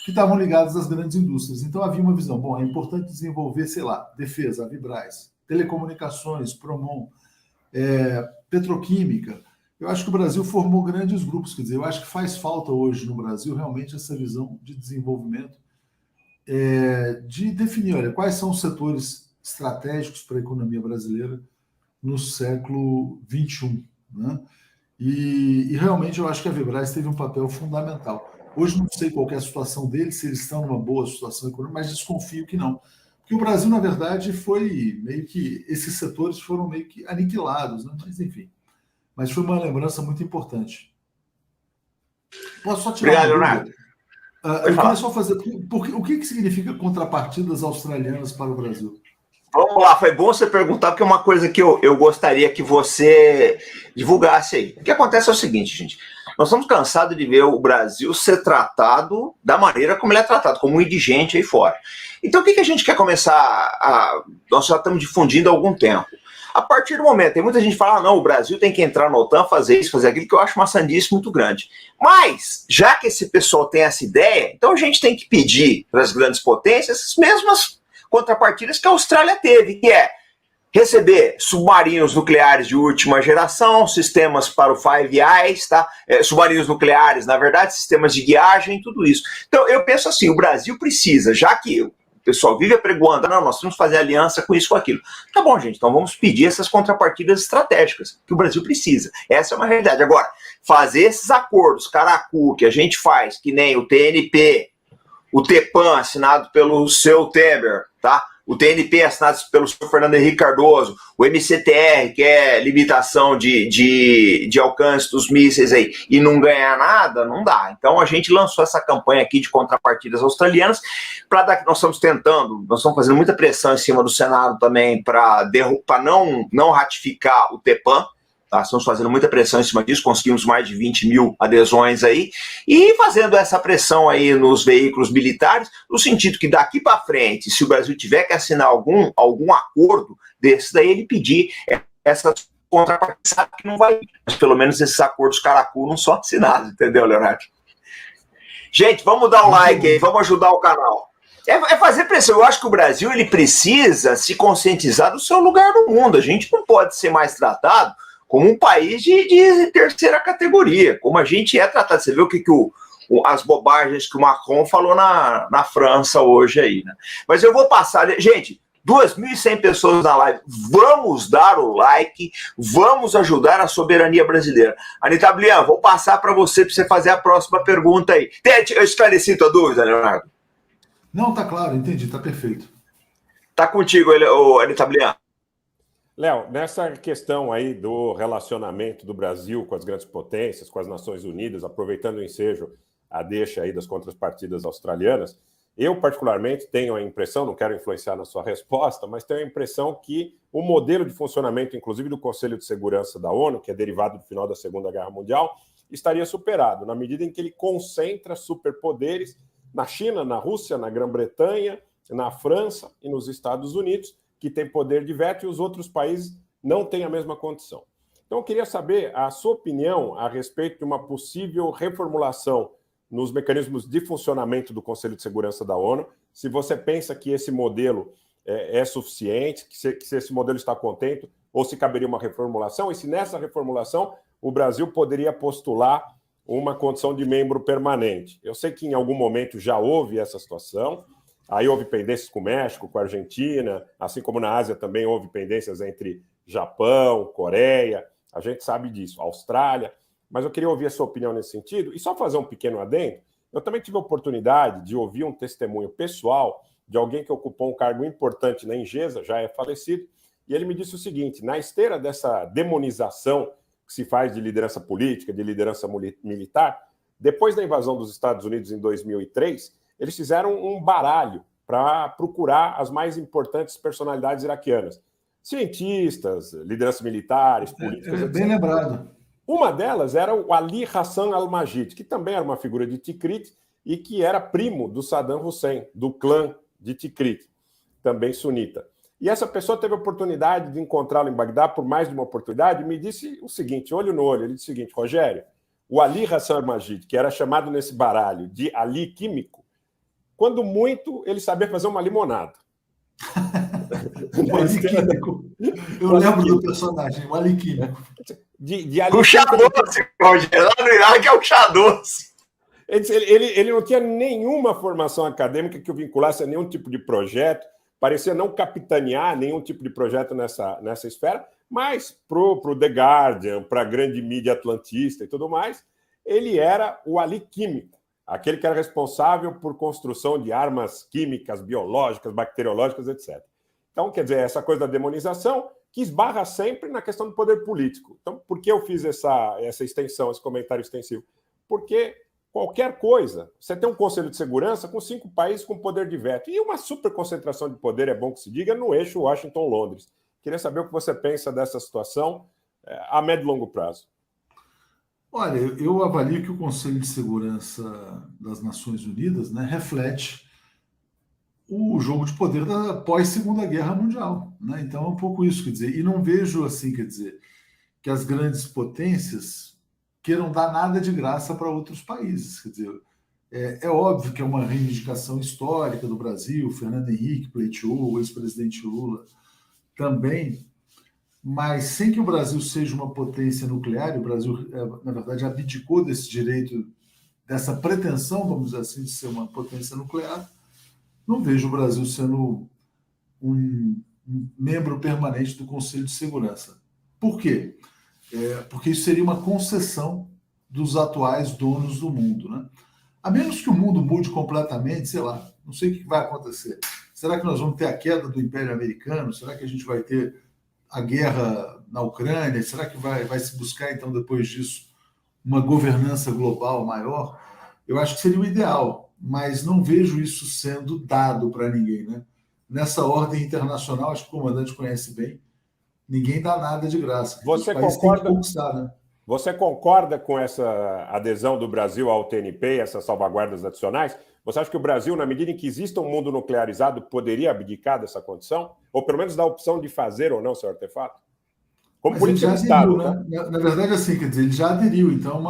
que estavam ligadas às grandes indústrias. Então havia uma visão, bom, é importante desenvolver, sei lá, defesa, a Vibraz, telecomunicações, Promon, petroquímica. Eu acho que o Brasil formou grandes grupos, quer dizer, eu acho que faz falta hoje no Brasil realmente essa visão de desenvolvimento, de definir, olha, quais são os setores estratégicos para a economia brasileira no século XXI. Né? E realmente eu acho que a Vibraz teve um papel fundamental. Hoje não sei qual é a situação deles, se eles estão numa boa situação econômica, mas desconfio que não. Porque o Brasil, na verdade, foi meio que... Esses setores foram meio que aniquilados, né? Mas enfim. Mas foi uma lembrança muito importante. Posso só tirar Obrigado, Leonardo. Eu queria só fazer... O que significa contrapartidas australianas para o Brasil? Vamos lá, foi bom você perguntar, porque é uma coisa que eu gostaria que você divulgasse aí. O que acontece é o seguinte, gente. Nós estamos cansados de ver o Brasil ser tratado da maneira como ele é tratado, como um indigente aí fora. Então, o que a gente quer começar Nós já estamos difundindo há algum tempo. A partir do momento, tem muita gente que fala, não, o Brasil tem que entrar na OTAN, fazer isso, fazer aquilo, que eu acho uma sandice muito grande. Mas, já que esse pessoal tem essa ideia, então a gente tem que pedir para as grandes potências as mesmas contrapartidas que a Austrália teve, que é receber submarinos nucleares de última geração, sistemas para o Five Eyes, tá? Submarinos nucleares, na verdade, sistemas de guiagem, tudo isso. Então, eu penso assim, o Brasil precisa, já que o pessoal vive apregoando, não, nós temos que fazer aliança com isso, com aquilo. Tá bom, gente, então vamos pedir essas contrapartidas estratégicas, que o Brasil precisa. Essa é uma realidade. Agora, fazer esses acordos, caracu, que a gente faz, que nem o TNP, o TEPAN, assinado pelo seu Temer, tá? O TNP, assinado pelo senhor Fernando Henrique Cardoso, o MCTR, que é limitação de alcance dos mísseis aí, e não ganhar nada, não dá. Então a gente lançou essa campanha aqui de contrapartidas australianas, nós estamos fazendo muita pressão em cima do Senado também para não ratificar o TEPAN. Tá, estamos fazendo muita pressão em cima disso, conseguimos mais de 20 mil adesões aí, e fazendo essa pressão aí nos veículos militares, no sentido que daqui para frente, se o Brasil tiver que assinar algum acordo desse daí, ele pedir essas contrapartidas, sabe que não vai, mas pelo menos esses acordos caracu não são assinados, entendeu, Leonardo? Gente, vamos dar um like aí, vamos ajudar o canal. É fazer pressão. Eu acho que o Brasil ele precisa se conscientizar do seu lugar no mundo. A gente não pode ser mais tratado como um país de terceira categoria, como a gente é tratado. Você vê o que as bobagens que o Macron falou na França hoje aí, né? Mas eu vou passar... Gente, 2.100 pessoas na live. Vamos dar o like, vamos ajudar a soberania brasileira. Anitta Blian, vou passar para você fazer a próxima pergunta aí. Eu esclareci tua dúvida, Leonardo? Não, tá claro, entendi, tá perfeito. Tá contigo, Anitta Blian. Léo, nessa questão aí do relacionamento do Brasil com as grandes potências, com as Nações Unidas, aproveitando o ensejo, a deixa aí das contrapartidas australianas, eu particularmente tenho a impressão, não quero influenciar na sua resposta, mas tenho a impressão que o modelo de funcionamento, inclusive do Conselho de Segurança da ONU, que é derivado do final da Segunda Guerra Mundial, estaria superado, na medida em que ele concentra superpoderes na China, na Rússia, na Grã-Bretanha, na França e nos Estados Unidos, que tem poder de veto e os outros países não têm a mesma condição. Então, eu queria saber a sua opinião a respeito de uma possível reformulação nos mecanismos de funcionamento do Conselho de Segurança da ONU, se você pensa que esse modelo é suficiente, que se esse modelo está contente, ou se caberia uma reformulação, e se nessa reformulação o Brasil poderia postular uma condição de membro permanente. Eu sei que em algum momento já houve essa situação, aí houve pendências com o México, com a Argentina, assim como na Ásia também houve pendências entre Japão, Coreia, a gente sabe disso, Austrália, mas eu queria ouvir a sua opinião nesse sentido, e só fazer um pequeno adendo, eu também tive a oportunidade de ouvir um testemunho pessoal de alguém que ocupou um cargo importante na Engesa, já é falecido, e ele me disse o seguinte, na esteira dessa demonização que se faz de liderança política, de liderança militar, depois da invasão dos Estados Unidos em 2003, eles fizeram um baralho para procurar as mais importantes personalidades iraquianas. Cientistas, lideranças militares, políticos, etc. Bem lembrado. Uma delas era o Ali Hassan al-Majid, que também era uma figura de Tikrit e que era primo do Saddam Hussein, do clã de Tikrit, também sunita. E essa pessoa teve a oportunidade de encontrá-lo em Bagdá por mais de uma oportunidade e me disse o seguinte, olho no olho, ele disse o seguinte, Rogério, o Ali Hassan al-Majid, que era chamado nesse baralho de Ali Químico, quando muito, ele sabia fazer uma limonada. O Ali Químico. Eu lembro do personagem, o Ali Químico. O chá doce, Rogério. Lá no Iraque é o chá doce. Ele não tinha nenhuma formação acadêmica que o vinculasse a nenhum tipo de projeto, parecia não capitanear nenhum tipo de projeto nessa esfera, mas para o The Guardian, para a grande mídia atlantista e tudo mais, ele era o Ali Químico, aquele que era responsável por construção de armas químicas, biológicas, bacteriológicas, etc. Então, quer dizer, essa coisa da demonização que esbarra sempre na questão do poder político. Então, por que eu fiz essa extensão, esse comentário extensivo? Porque qualquer coisa, você tem um Conselho de Segurança com 5 países com poder de veto, e uma super concentração de poder, é bom que se diga, no eixo Washington-Londres. Queria saber o que você pensa dessa situação a médio e longo prazo. Olha, eu avalio que o Conselho de Segurança das Nações Unidas, né, reflete o jogo de poder da pós-Segunda Guerra Mundial, né? Então é um pouco isso, quer dizer, e não vejo assim, quer dizer, que as grandes potências queiram dar nada de graça para outros países, quer dizer, é óbvio que é uma reivindicação histórica do Brasil, Fernando Henrique pleiteou, o ex-presidente Lula também, mas sem que o Brasil seja uma potência nuclear, o Brasil, na verdade, abdicou desse direito, dessa pretensão, vamos dizer assim, de ser uma potência nuclear, não vejo o Brasil sendo um membro permanente do Conselho de Segurança. Por quê? Porque isso seria uma concessão dos atuais donos do mundo, né? A menos que o mundo mude completamente, sei lá, não sei o que vai acontecer. Será que nós vamos ter a queda do Império Americano? Será que a gente vai ter a guerra na Ucrânia? Será que vai se buscar, então, depois disso, uma governança global maior? Eu acho que seria o ideal, mas não vejo isso sendo dado para ninguém, né? Nessa ordem internacional, acho que o comandante conhece bem, ninguém dá nada de graça. Você Os países têm que conquistar, né? Você concorda com essa adesão do Brasil ao TNP, essas salvaguardas adicionais? Você acha que o Brasil, na medida em que exista um mundo nuclearizado, poderia abdicar dessa condição? Ou pelo menos dar a opção de fazer ou não seu artefato? Como política de Estado, né? Na verdade, assim, quer dizer, ele já aderiu. Então,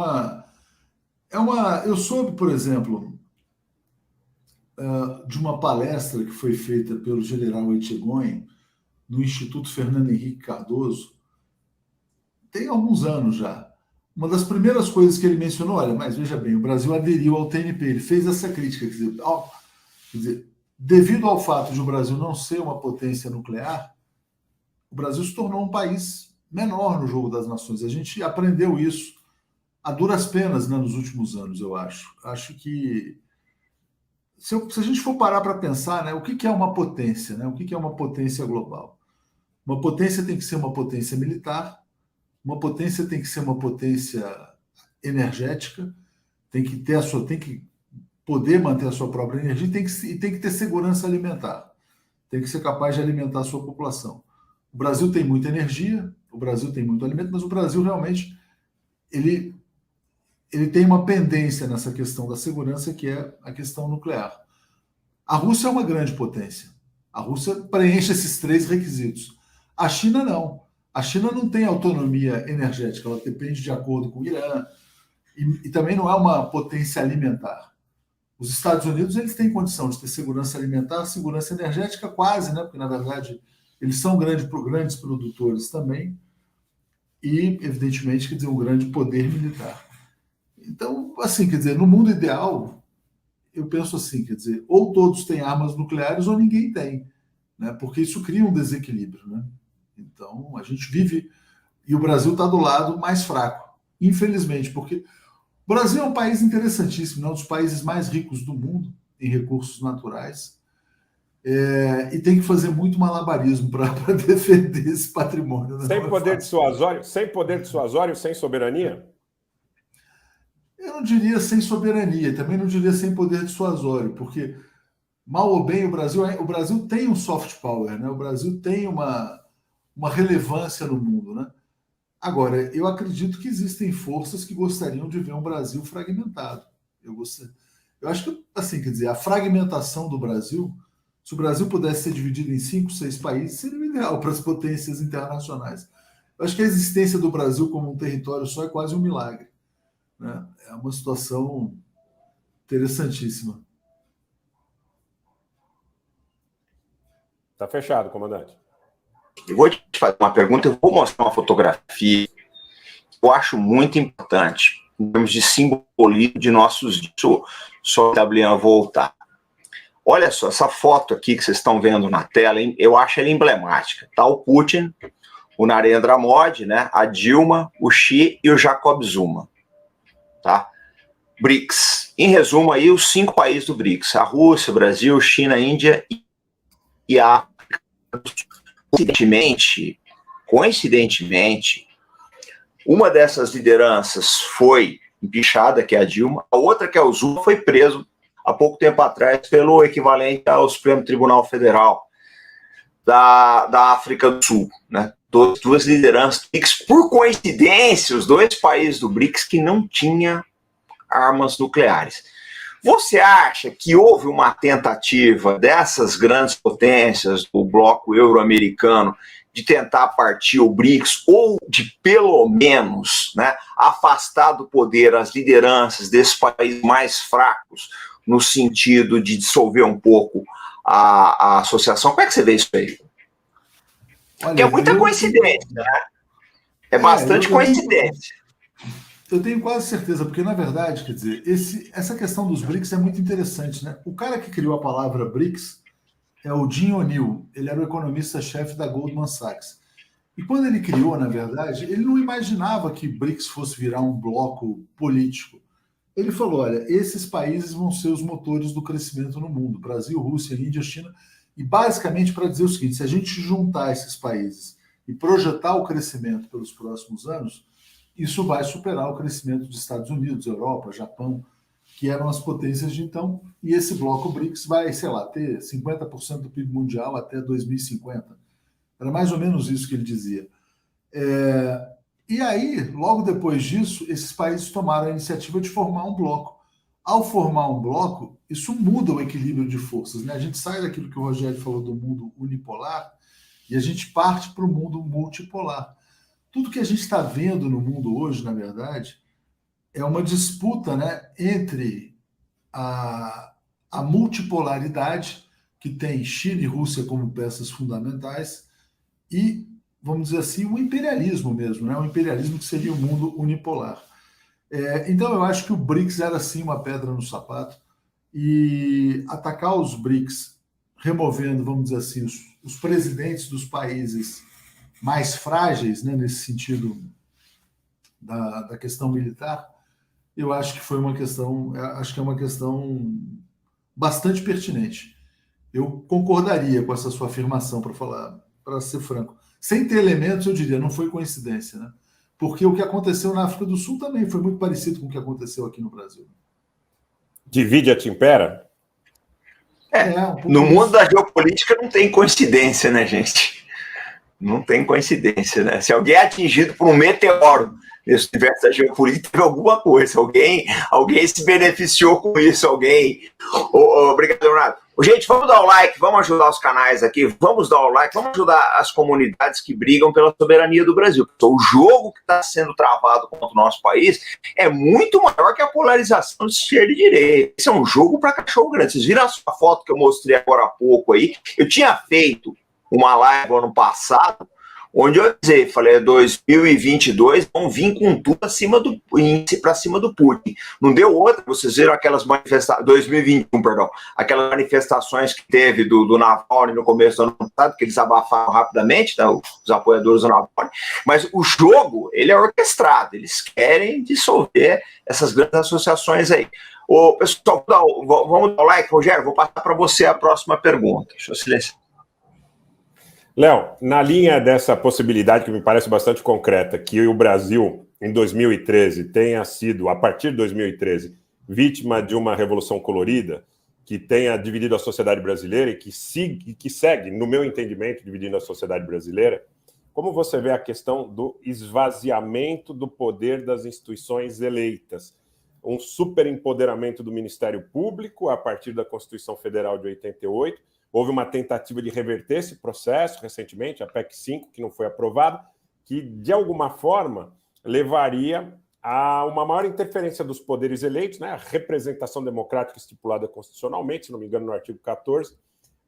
eu soube, por exemplo, de uma palestra que foi feita pelo general Etchegóin no Instituto Fernando Henrique Cardoso, tem alguns anos já. Uma das primeiras coisas que ele mencionou, olha, mas veja bem, o Brasil aderiu ao TNP, ele fez essa crítica, quer dizer, devido ao fato de o Brasil não ser uma potência nuclear, o Brasil se tornou um país menor no jogo das nações. A gente aprendeu isso a duras penas, né, nos últimos anos, eu acho. Acho que se a gente for parar para pensar, né, o que é uma potência, né? O que é uma potência global? Uma potência tem que ser uma potência militar, uma potência tem que ser uma potência energética, tem que poder manter a sua própria energia e tem que ter segurança alimentar. Tem que ser capaz de alimentar a sua população. O Brasil tem muita energia, o Brasil tem muito alimento, mas o Brasil realmente ele tem uma pendência nessa questão da segurança, que é a questão nuclear. A Rússia é uma grande potência. A Rússia preenche esses 3 requisitos. A China não. A China não tem autonomia energética, ela depende de acordo com o Irã, e também não é uma potência alimentar. Os Estados Unidos eles têm condição de ter segurança alimentar, segurança energética quase, né? Porque, na verdade, eles são grandes produtores também, e, evidentemente, quer dizer, um grande poder militar. Então, assim, quer dizer, no mundo ideal, eu penso assim, quer dizer, ou todos têm armas nucleares ou ninguém tem, né? Porque isso cria um desequilíbrio, né? Então, a gente vive... E o Brasil está do lado mais fraco, infelizmente, porque o Brasil é um país interessantíssimo, é um dos países mais ricos do mundo em recursos naturais, e tem que fazer muito malabarismo para defender esse patrimônio. Né? Sem poder dissuasório, sem soberania? Eu não diria sem soberania, também não diria sem poder dissuasório, porque, mal ou bem, o Brasil tem um soft power, né? O Brasil tem uma relevância no mundo, né? Agora, eu acredito que existem forças que gostariam de ver um Brasil fragmentado. Eu acho que, assim, quer dizer, a fragmentação do Brasil, se o Brasil pudesse ser dividido em 5, 6 países, seria o ideal para as potências internacionais. Eu acho que a existência do Brasil como um território só é quase um milagre, né? É uma situação interessantíssima. Está fechado, comandante. Eu vou te fazer uma pergunta, eu vou mostrar uma fotografia que eu acho muito importante, em termos de simbolismo de nossos dias, só o Tablian voltar. Olha só, essa foto aqui que vocês estão vendo na tela, eu acho ela emblemática. Tá o Putin, o Narendra Modi, né, a Dilma, o Xi e o Jacob Zuma. Tá? BRICS. Em resumo aí, os 5 países do BRICS. A Rússia, o Brasil, China, Índia e a África. Coincidentemente, uma dessas lideranças foi empichada, que é a Dilma, a outra, que é o Zuma, foi preso há pouco tempo atrás pelo equivalente ao Supremo Tribunal Federal da África do Sul, né? Duas lideranças do BRICS, por coincidência, os 2 países do BRICS que não tinham armas nucleares. Você acha que houve uma tentativa dessas grandes potências do bloco euro-americano de tentar partir o BRICS ou de, pelo menos, né, afastar do poder as lideranças desses países mais fracos, no sentido de dissolver um pouco a associação? Como é que você vê isso aí? Olha, é muita coincidência, né? É bastante coincidência. Eu tenho quase certeza, porque, na verdade, quer dizer, essa questão dos BRICS é muito interessante, né? O cara que criou a palavra BRICS é o Jim O'Neill, ele era o economista-chefe da Goldman Sachs. E quando ele criou, na verdade, ele não imaginava que BRICS fosse virar um bloco político. Ele falou, olha, esses países vão ser os motores do crescimento no mundo, Brasil, Rússia, Índia, China, e basicamente para dizer o seguinte, se a gente juntar esses países e projetar o crescimento pelos próximos anos, isso vai superar o crescimento dos Estados Unidos, Europa, Japão, que eram as potências de então, e esse bloco BRICS vai, sei lá, ter 50% do PIB mundial até 2050. Era mais ou menos isso que ele dizia. E aí, logo depois disso, esses países tomaram a iniciativa de formar um bloco. Ao formar um bloco, isso muda o equilíbrio de forças, né? A gente sai daquilo que o Rogério falou do mundo unipolar e a gente parte para o mundo multipolar. Tudo que a gente está vendo no mundo hoje, na verdade, é uma disputa, né, entre a multipolaridade, que tem China e Rússia como peças fundamentais, e, vamos dizer assim, o imperialismo mesmo, né? O imperialismo que seria o mundo unipolar. Então, eu acho que o BRICS era, sim, uma pedra no sapato, e atacar os BRICS, removendo, vamos dizer assim, os presidentes dos países mais frágeis, né, nesse sentido da questão militar, eu acho que foi uma questão, acho que é uma questão bastante pertinente. Eu concordaria com essa sua afirmação, para ser franco. Sem ter elementos, eu diria, não foi coincidência, né? Porque o que aconteceu na África do Sul também foi muito parecido com o que aconteceu aqui no Brasil. Divide a Timpera? No mundo da geopolítica não tem coincidência, né, gente? Não tem coincidência, né? Se alguém é atingido por um meteoro nesse universo da geopolítica, teve alguma coisa. Alguém se beneficiou com isso, alguém. Obrigado, Leonardo. Gente, vamos dar o like, vamos ajudar os canais aqui, vamos dar o like, vamos ajudar as comunidades que brigam pela soberania do Brasil. O jogo que está sendo travado contra o nosso país é muito maior que a polarização de esquerda e direita. Esse é um jogo para cachorro grande. Vocês viram a sua foto que eu mostrei agora há pouco aí? Eu tinha feito uma live ano passado, onde eu falei, 2022 vão vir com tudo acima do índice para cima do Putin. Não deu outra, vocês viram aquelas manifestações, 2021, perdão, aquelas manifestações que teve do Navalny no começo do ano passado, que eles abafaram rapidamente, né, os apoiadores do Navalny, mas o jogo, ele é orquestrado, eles querem dissolver essas grandes associações aí. Pessoal, vamos dar o like, Rogério, vou passar para você a próxima pergunta. Deixa eu silenciar. Léo, na linha dessa possibilidade que me parece bastante concreta, que o Brasil, em 2013, tenha sido, a partir de 2013, vítima de uma revolução colorida, que tenha dividido a sociedade brasileira e que segue, no meu entendimento, dividindo a sociedade brasileira, como você vê a questão do esvaziamento do poder das instituições eleitas? Um superempoderamento do Ministério Público a partir da Constituição Federal de 88, houve uma tentativa de reverter esse processo recentemente, a PEC 5, que não foi aprovada, que, de alguma forma, levaria a uma maior interferência dos poderes eleitos, né, a representação democrática estipulada constitucionalmente, se não me engano, no artigo 14,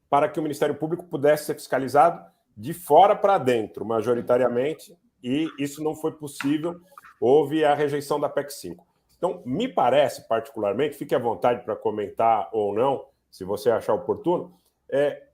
para que o Ministério Público pudesse ser fiscalizado de fora para dentro, majoritariamente, e isso não foi possível, houve a rejeição da PEC 5. Então, me parece, particularmente, fique à vontade para comentar ou não, se você achar oportuno,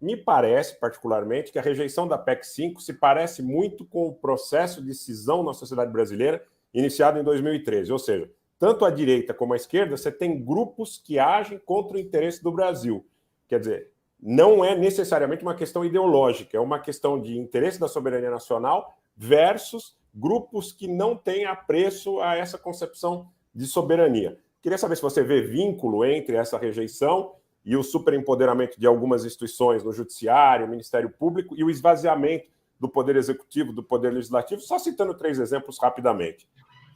me parece, particularmente, que a rejeição da PEC 5 se parece muito com o processo de cisão na sociedade brasileira iniciado em 2013. Ou seja, tanto a direita como a esquerda, você tem grupos que agem contra o interesse do Brasil. Quer dizer, não é necessariamente uma questão ideológica, é uma questão de interesse da soberania nacional versus grupos que não têm apreço a essa concepção de soberania. Queria saber se você vê vínculo entre essa rejeição e o superempoderamento de algumas instituições no Judiciário, Ministério Público e o esvaziamento do Poder Executivo, do Poder Legislativo, só citando 3 exemplos rapidamente.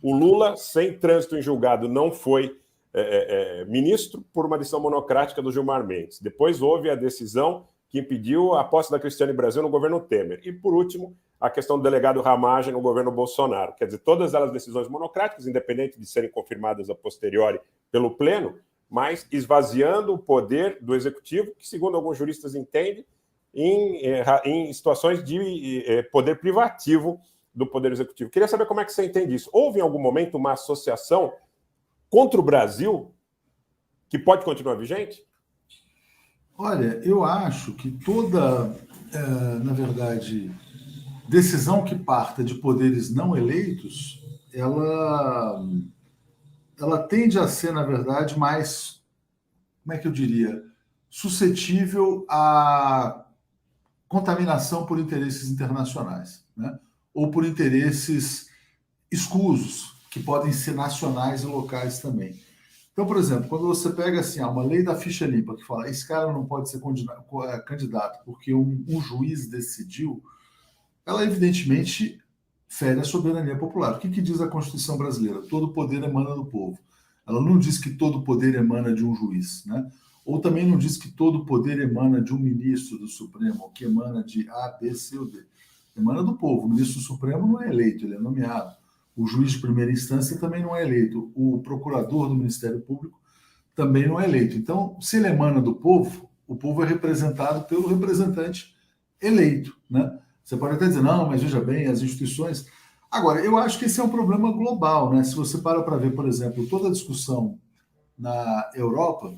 O Lula, sem trânsito em julgado, não foi ministro por uma decisão monocrática do Gilmar Mendes. Depois houve a decisão que impediu a posse da Cristiane Brasil no governo Temer. E, por último, a questão do delegado Ramagem no governo Bolsonaro. Quer dizer, todas elas decisões monocráticas, independente de serem confirmadas a posteriori pelo Pleno, mas esvaziando o poder do Executivo, que, segundo alguns juristas entendem, em situações de poder privativo do Poder Executivo. Queria saber como é que você entende isso. Houve, em algum momento, uma associação contra o Brasil que pode continuar vigente? Olha, eu acho que toda, na verdade, decisão que parta de poderes não eleitos, ela ela tende a ser, na verdade, mais, como é que eu diria, suscetível à contaminação por interesses internacionais, né? Ou por interesses escusos, que podem ser nacionais e locais também. Então, por exemplo, quando você pega assim, uma lei da ficha limpa que fala esse cara não pode ser candidato porque um juiz decidiu, ela evidentemente fere a soberania popular. O que diz a Constituição brasileira? Todo poder emana do povo. Ela não diz que todo poder emana de um juiz, né? Ou também não diz que todo poder emana de um ministro do Supremo, ou que emana de A, B, C ou D. Emana do povo. O ministro do Supremo não é eleito, ele é nomeado. O juiz de primeira instância também não é eleito. O procurador do Ministério Público também não é eleito. Então, se ele emana do povo, o povo é representado pelo representante eleito, né? Você pode até dizer, não, mas veja bem, as instituições... Agora, eu acho que esse é um problema global, né? Se você para ver, por exemplo, toda a discussão na Europa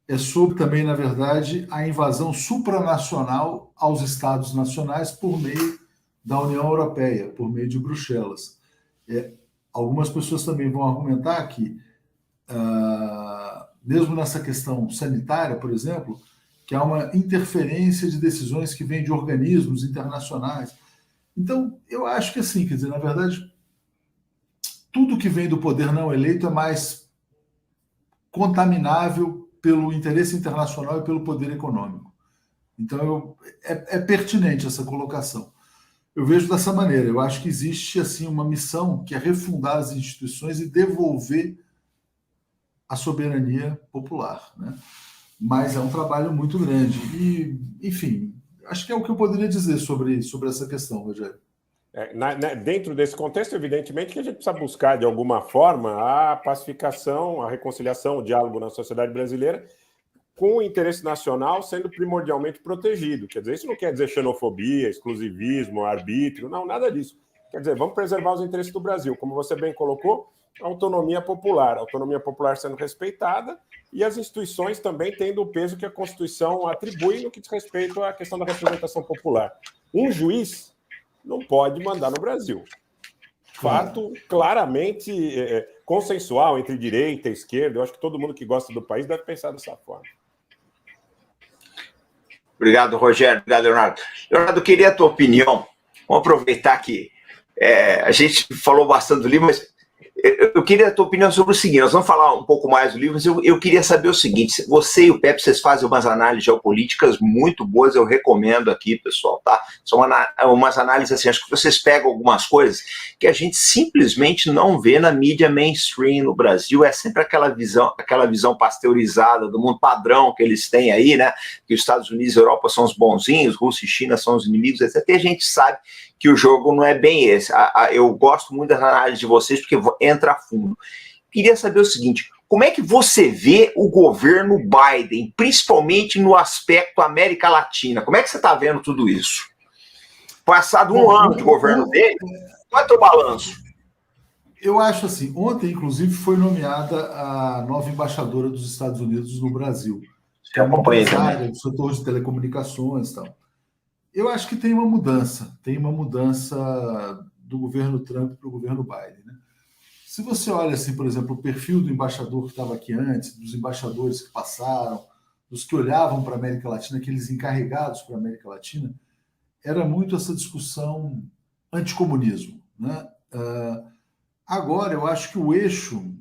é sobre também, na verdade, a invasão supranacional aos Estados nacionais por meio da União Europeia, por meio de Bruxelas. Algumas pessoas também vão argumentar que, mesmo nessa questão sanitária, por exemplo, que há uma interferência de decisões que vêm de organismos internacionais. Então, eu acho que assim, quer dizer, na verdade, tudo que vem do poder não eleito é mais contaminável pelo interesse internacional e pelo poder econômico. Então, é pertinente essa colocação. Eu vejo dessa maneira. Eu acho que existe assim uma missão que é refundar as instituições e devolver a soberania popular, né? Mas é um trabalho muito grande. E, enfim, acho que é o que eu poderia dizer sobre essa questão, Rogério. Dentro desse contexto, evidentemente, que a gente precisa buscar, de alguma forma, a pacificação, a reconciliação, o diálogo na sociedade brasileira, com o interesse nacional sendo primordialmente protegido. Quer dizer, isso não quer dizer xenofobia, exclusivismo, arbítrio, não, nada disso. Quer dizer, vamos preservar os interesses do Brasil. Como você bem colocou, a autonomia popular sendo respeitada e as instituições também tendo o peso que a Constituição atribui no que diz respeito à questão da representação popular. Um juiz não pode mandar no Brasil. Fato claramente consensual entre direita e esquerda. Eu acho que todo mundo que gosta do país deve pensar dessa forma. Obrigado, Rogério. Obrigado, Leonardo. Leonardo, eu queria a tua opinião. Vamos aproveitar que a gente falou bastante do livro, mas eu queria a tua opinião sobre o seguinte. Nós vamos falar um pouco mais do livro, mas eu queria saber o seguinte. Você e o Pepe, vocês fazem umas análises geopolíticas muito boas, eu recomendo aqui, pessoal, tá? São umas análises assim, acho que vocês pegam algumas coisas que a gente simplesmente não vê na mídia mainstream no Brasil. É sempre aquela visão pasteurizada do mundo padrão que eles têm aí, né? Que os Estados Unidos e a Europa são os bonzinhos, Rússia e China são os inimigos, etc. E a gente sabe que o jogo não é bem esse. Eu gosto muito das análises de vocês, porque entra a fundo. Queria saber o seguinte, como é que você vê o governo Biden, principalmente no aspecto América Latina? Como é que você está vendo tudo isso? Passado um ano de governo dele, qual é o teu balanço? Eu acho assim, ontem, inclusive, foi nomeada a nova embaixadora dos Estados Unidos no Brasil. Que é uma empresária do setor de telecomunicações e tal. Eu acho que tem uma mudança do governo Trump para o governo Biden, né? Se você olha, assim, por exemplo, o perfil do embaixador que estava aqui antes, dos embaixadores que passaram, dos que olhavam para a América Latina, aqueles encarregados para a América Latina, era muito essa discussão anticomunismo, né? Agora, eu acho que o eixo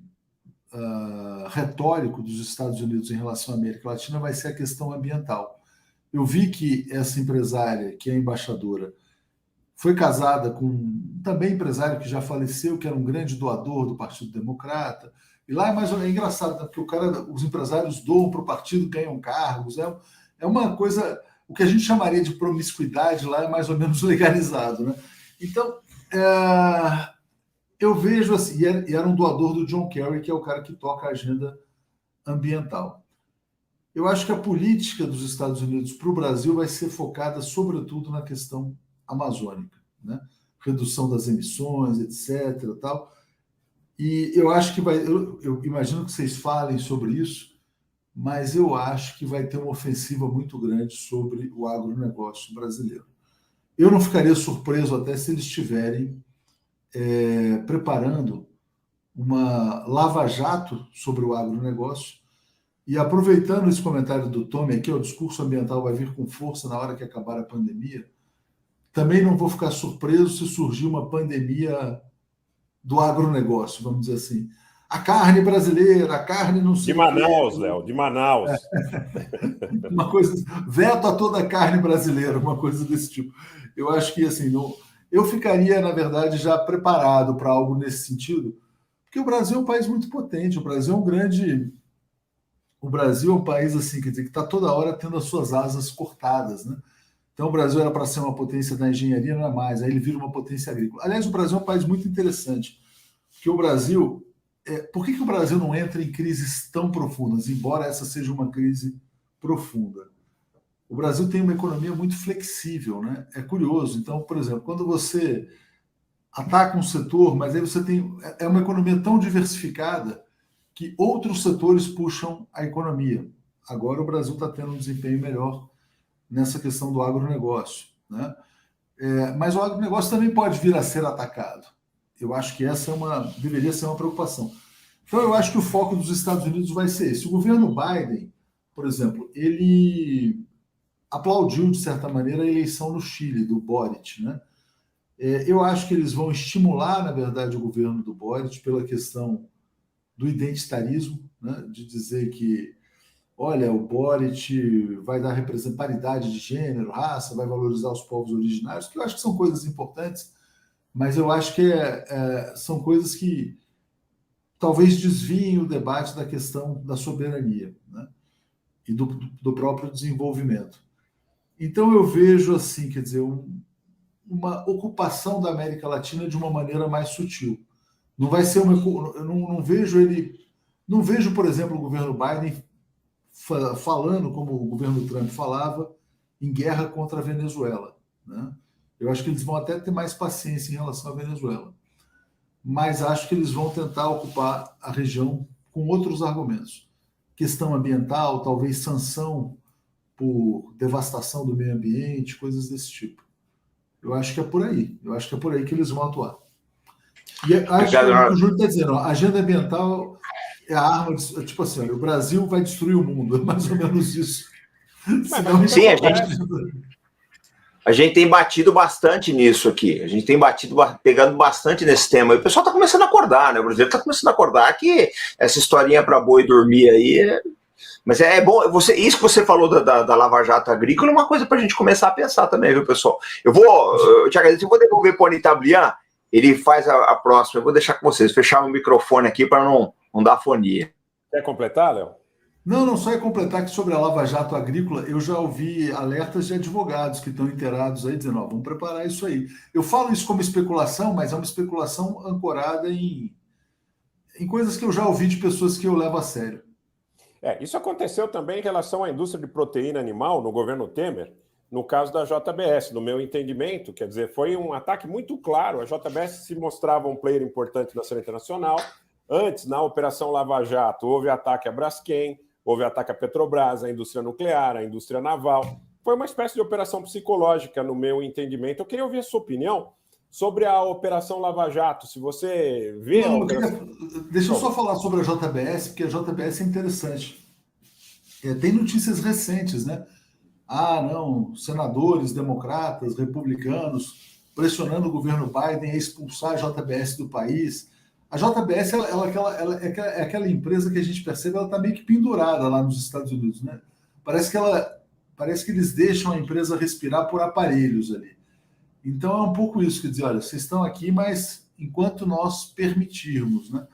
retórico dos Estados Unidos em relação à América Latina vai ser a questão ambiental. Eu vi que essa empresária, que é embaixadora, foi casada com também empresário que já faleceu, que era um grande doador do Partido Democrata. E lá é mais ou menos engraçado, né? Porque os empresários doam para o partido, ganham cargos. É uma coisa, o que a gente chamaria de promiscuidade lá é mais ou menos legalizado, né? Então, eu vejo assim, e era um doador do John Kerry, que é o cara que toca a agenda ambiental. Eu acho que a política dos Estados Unidos para o Brasil vai ser focada, sobretudo, na questão amazônica, né? Redução das emissões, etc. Tal. E eu acho que eu imagino que vocês falem sobre isso, mas eu acho que vai ter uma ofensiva muito grande sobre o agronegócio brasileiro. Eu não ficaria surpreso até se eles estiverem preparando uma lava-jato sobre o agronegócio. E aproveitando esse comentário do Tommy aqui, o discurso ambiental vai vir com força na hora que acabar a pandemia. Também não vou ficar surpreso se surgir uma pandemia do agronegócio, vamos dizer assim. A carne brasileira, a carne não sei. De Manaus, Léo, de Manaus. Uma coisa, veto a toda a carne brasileira, uma coisa desse tipo. Eu acho que assim, não, eu ficaria, na verdade, já preparado para algo nesse sentido, porque o Brasil é um país muito potente, o Brasil é um grande. O Brasil é um país assim, quer dizer, que está toda hora tendo as suas asas cortadas, né? Então o Brasil era para ser uma potência da engenharia, não é mais, aí ele vira uma potência agrícola. Aliás, o Brasil é um país muito interessante, porque o Brasil. Por que o Brasil não entra em crises tão profundas, embora essa seja uma crise profunda? O Brasil tem uma economia muito flexível, né? É curioso. Então, por exemplo, quando você ataca um setor, mas aí você tem. É uma economia tão diversificada que outros setores puxam a economia. Agora o Brasil está tendo um desempenho melhor nessa questão do agronegócio, né? Mas o agronegócio também pode vir a ser atacado. Eu acho que essa deveria ser uma preocupação. Então eu acho que o foco dos Estados Unidos vai ser esse. O governo Biden, por exemplo, ele aplaudiu, de certa maneira, a eleição no Chile, do Boric, né? Eu acho que eles vão estimular, na verdade, o governo do Boric pela questão do identitarismo, né? De dizer que, olha, o Boric vai dar paridade de gênero, raça, vai valorizar os povos originários, que eu acho que são coisas importantes, mas eu acho que são coisas que talvez desviem o debate da questão da soberania, né? E do próprio desenvolvimento. Então eu vejo assim, quer dizer, uma ocupação da América Latina de uma maneira mais sutil. Não vai ser eu não vejo, por exemplo, o governo Biden falando como o governo Trump falava em guerra contra a Venezuela, né? Eu acho que eles vão até ter mais paciência em relação à Venezuela, mas acho que eles vão tentar ocupar a região com outros argumentos. Questão ambiental, talvez sanção por devastação do meio ambiente, coisas desse tipo. Eu acho que é por aí. Eu acho que é por aí que eles vão atuar. E acho que o Júlio está dizendo, a agenda ambiental é a arma, tipo assim, olha, o Brasil vai destruir o mundo, é mais ou menos isso. Sim, a gente tem batido bastante nisso aqui. A gente tem pegando bastante nesse tema. E o pessoal está começando a acordar, né? O brasileiro está começando a acordar que essa historinha para boi dormir aí. Mas é bom, isso que você falou da Lava Jato Agrícola é uma coisa para a gente começar a pensar também, viu, pessoal? Eu te agradeço, eu vou devolver para o Anitablian, ele faz a próxima. Eu vou deixar com vocês, fechar o microfone aqui para não dar fonia. Quer completar, Léo? Não, só ia completar que sobre a Lava Jato Agrícola, eu já ouvi alertas de advogados que estão inteirados aí, dizendo, vamos preparar isso aí. Eu falo isso como especulação, mas é uma especulação ancorada em coisas que eu já ouvi de pessoas que eu levo a sério. Isso aconteceu também em relação à indústria de proteína animal no governo Temer, no caso da JBS, no meu entendimento, quer dizer, foi um ataque muito claro. A JBS se mostrava um player importante da cena internacional. Antes, na Operação Lava Jato, houve ataque à Braskem, houve ataque à Petrobras, à indústria nuclear, à indústria naval. Foi uma espécie de operação psicológica, no meu entendimento. Eu queria ouvir a sua opinião sobre a Operação Lava Jato. Se você vê... Deixa eu só falar sobre a JBS, porque a JBS é interessante. Tem notícias recentes, né? Senadores democratas, republicanos, pressionando o governo Biden a expulsar a JBS do país. A JBS é aquela empresa que a gente percebe, ela está meio que pendurada lá nos Estados Unidos, né? Parece que eles deixam a empresa respirar por aparelhos ali. Então é um pouco isso, quer dizer, olha, vocês estão aqui, mas enquanto nós permitirmos, né?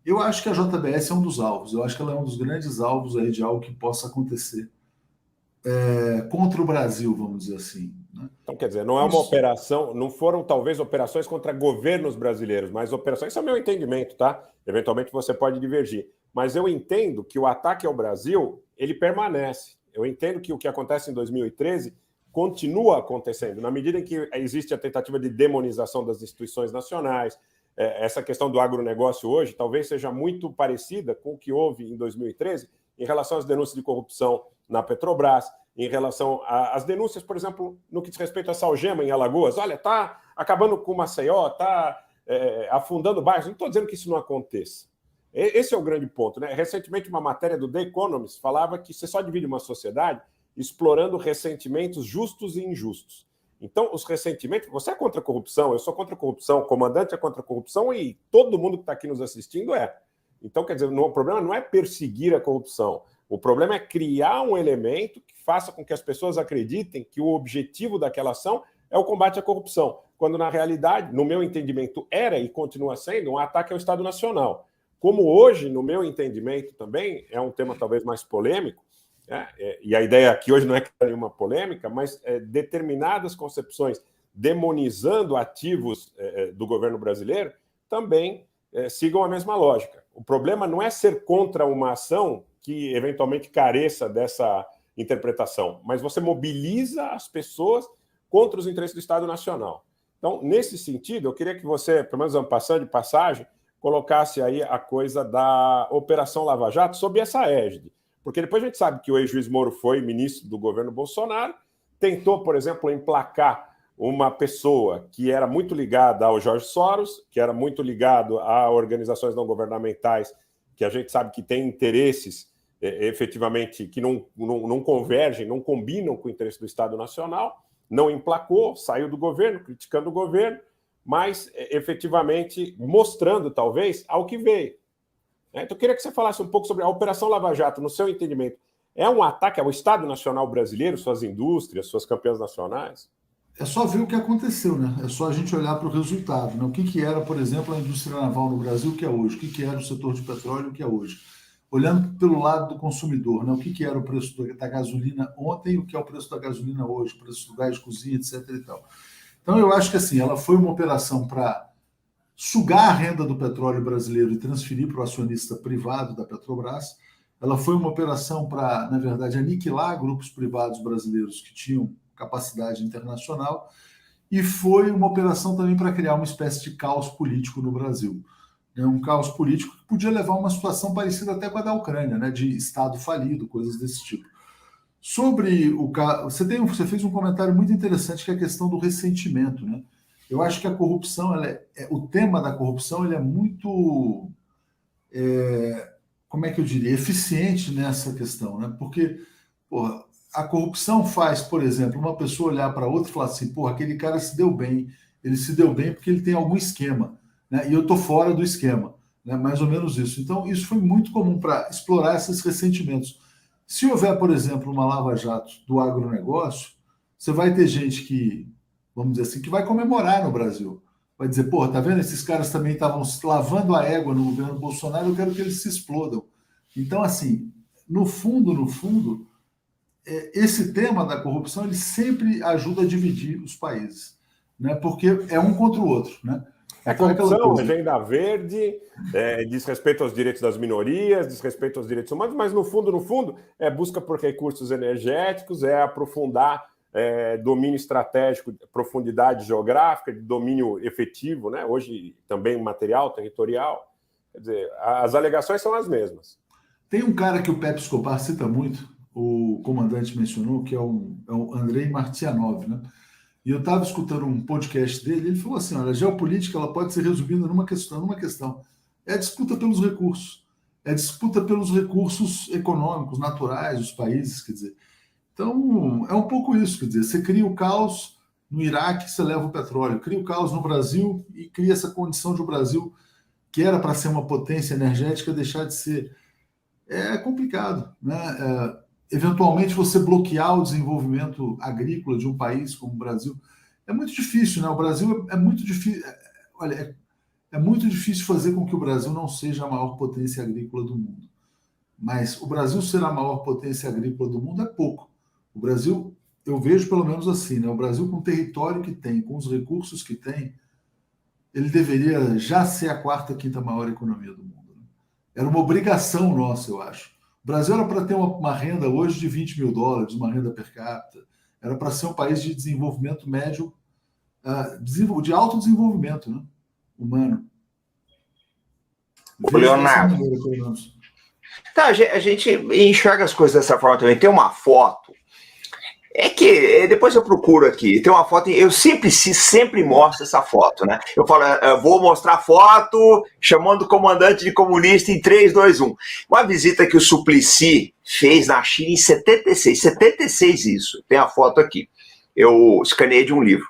Eu acho que a JBS é um dos alvos, eu acho que ela é um dos grandes alvos aí de algo que possa acontecer contra o Brasil, vamos dizer assim, né? Então, quer dizer, não é uma operação, não foram talvez operações contra governos brasileiros, mas operações, esse é o meu entendimento, tá? Eventualmente você pode divergir. Mas eu entendo que o ataque ao Brasil, ele permanece. Eu entendo que o que acontece em 2013 continua acontecendo, na medida em que existe a tentativa de demonização das instituições nacionais. Essa questão do agronegócio hoje talvez seja muito parecida com o que houve em 2013 em relação às denúncias de corrupção na Petrobras, em relação às denúncias, por exemplo, no que diz respeito à Salgema em Alagoas. Olha, está acabando com o Maceió, está afundando bairros. Não estou dizendo que isso não aconteça. Esse é o grande ponto, né? Recentemente, uma matéria do The Economist falava que você só divide uma sociedade explorando ressentimentos justos e injustos. Então, os ressentimentos... Você é contra a corrupção, eu sou contra a corrupção, o comandante é contra a corrupção e todo mundo que está aqui nos assistindo é. Então, quer dizer, o problema não é perseguir a corrupção. O problema é criar um elemento que faça com que as pessoas acreditem que o objetivo daquela ação é o combate à corrupção, quando, na realidade, no meu entendimento, era e continua sendo um ataque ao Estado Nacional. Como hoje, no meu entendimento também, é um tema talvez mais polêmico, e a ideia aqui hoje não é criar nenhuma polêmica, mas determinadas concepções demonizando ativos do governo brasileiro também sigam a mesma lógica. O problema não é ser contra uma ação que eventualmente careça dessa interpretação, mas você mobiliza as pessoas contra os interesses do Estado Nacional. Então, nesse sentido, eu queria que você, pelo menos passando de passagem, colocasse aí a coisa da Operação Lava Jato sob essa égide. Porque depois a gente sabe que o ex-juiz Moro foi ministro do governo Bolsonaro, tentou, por exemplo, emplacar uma pessoa que era muito ligada ao Jorge Soros, que era muito ligado a organizações não governamentais, que a gente sabe que tem interesses efetivamente que não convergem, não combinam com o interesse do Estado Nacional, não emplacou, saiu do governo, criticando o governo, mas efetivamente mostrando, talvez, ao que veio. Então, eu queria que você falasse um pouco sobre a Operação Lava Jato, no seu entendimento. É um ataque ao Estado Nacional brasileiro, suas indústrias, suas campeãs nacionais? É só ver o que aconteceu, né? É só a gente olhar para o resultado, né? O que era, por exemplo, a indústria naval no Brasil, que é hoje? O que era o setor de petróleo, que é hoje? Olhando pelo lado do consumidor, né? O que era o preço da gasolina ontem e o que é o preço da gasolina hoje, o preço do gás de cozinha, etc. e tal. Então, eu acho que assim, ela foi uma operação para sugar a renda do petróleo brasileiro e transferir para o acionista privado da Petrobras. Ela foi uma operação para, na verdade, aniquilar grupos privados brasileiros que tinham capacidade internacional, e foi uma operação também para criar uma espécie de caos político no Brasil. Um caos político que podia levar a uma situação parecida até com a da Ucrânia, né, de Estado falido, coisas desse tipo. Sobre o caso, você fez um comentário muito interessante, que é a questão do ressentimento, né? Eu acho que a corrupção, o tema da corrupção, ele é muito, como é que eu diria, eficiente nessa questão, né? Porque, porra, a corrupção faz, por exemplo, uma pessoa olhar para outra e falar assim, porra, aquele cara se deu bem, ele se deu bem porque ele tem algum esquema, né? E eu estou fora do esquema, né? Mais ou menos isso. Então, isso foi muito comum para explorar esses ressentimentos. Se houver, por exemplo, uma lava-jato do agronegócio, você vai ter gente que, vamos dizer assim, que vai comemorar no Brasil. Vai dizer, porra, tá vendo? Esses caras também estavam lavando a égua no governo Bolsonaro, eu quero que eles se explodam. Então, assim, no fundo, esse tema da corrupção, ele sempre ajuda a dividir os países, né? Porque é um contra o outro, né? Corrupção, agenda verde, diz respeito aos direitos das minorias, diz respeito aos direitos humanos, mas no fundo, é busca por recursos energéticos, é aprofundar domínio estratégico, profundidade geográfica, de domínio efetivo, né? Hoje também material, territorial. Quer dizer, as alegações são as mesmas. Tem um cara que o Pepe Escobar cita muito, o comandante mencionou, que é o Andrei Martyanov, né? E eu estava escutando um podcast dele, ele falou assim, olha, a geopolítica ela pode ser resumida numa questão. É a disputa pelos recursos. É a disputa pelos recursos econômicos, naturais dos países, quer dizer. Então, é um pouco isso, quer dizer, você cria o caos no Iraque, você leva o petróleo, cria o caos no Brasil e cria essa condição de o Brasil, que era para ser uma potência energética, deixar de ser. É complicado, né? Eventualmente você bloquear o desenvolvimento agrícola de um país como o Brasil é muito difícil, né? O Brasil é muito difícil. Olha, é muito difícil fazer com que o Brasil não seja a maior potência agrícola do mundo. Mas o Brasil ser a maior potência agrícola do mundo é pouco. O Brasil, eu vejo pelo menos assim, né? O Brasil, com o território que tem, com os recursos que tem, ele deveria já ser a quarta, quinta maior economia do mundo. Né? Era uma obrigação nossa, eu acho. O Brasil era para ter uma renda hoje de $20 mil, uma renda per capita. Era para ser um país de desenvolvimento médio, de alto desenvolvimento, né? Humano. O Leonardo. Tá, a gente enxerga as coisas dessa forma também. Tem uma foto É que depois eu procuro aqui, tem uma foto, eu sempre mostro essa foto, né? Eu falo, eu vou mostrar a foto chamando o comandante de comunista em 3, 2, 1. Uma visita que o Suplicy fez na China em 76 isso, tem a foto aqui, eu escaneei de um livro.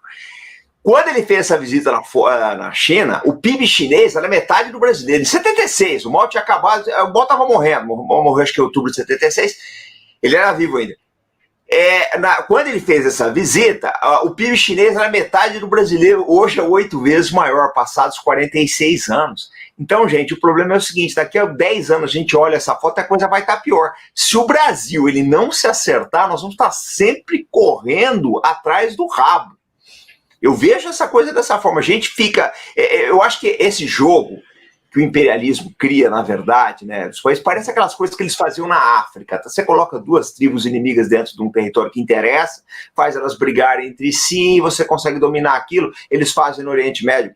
Quando ele fez essa visita na China, o PIB chinês era metade do brasileiro, em 76, o Mao tinha acabado, o Mao estava morrendo, morreu acho que em outubro de 76, ele era vivo ainda. Quando ele fez essa visita, o PIB chinês era metade do brasileiro, hoje é 8 vezes maior, passados 46 anos. Então, gente, o problema é o seguinte, daqui a 10 anos a gente olha essa foto e a coisa vai estar pior. Se o Brasil ele não se acertar, nós vamos estar sempre correndo atrás do rabo. Eu vejo essa coisa dessa forma, a gente fica... Eu acho que esse jogo que o imperialismo cria, na verdade, né, dos países, parece aquelas coisas que eles faziam na África. Você coloca 2 tribos inimigas dentro de um território que interessa, faz elas brigarem entre si, você consegue dominar aquilo. Eles fazem no Oriente Médio,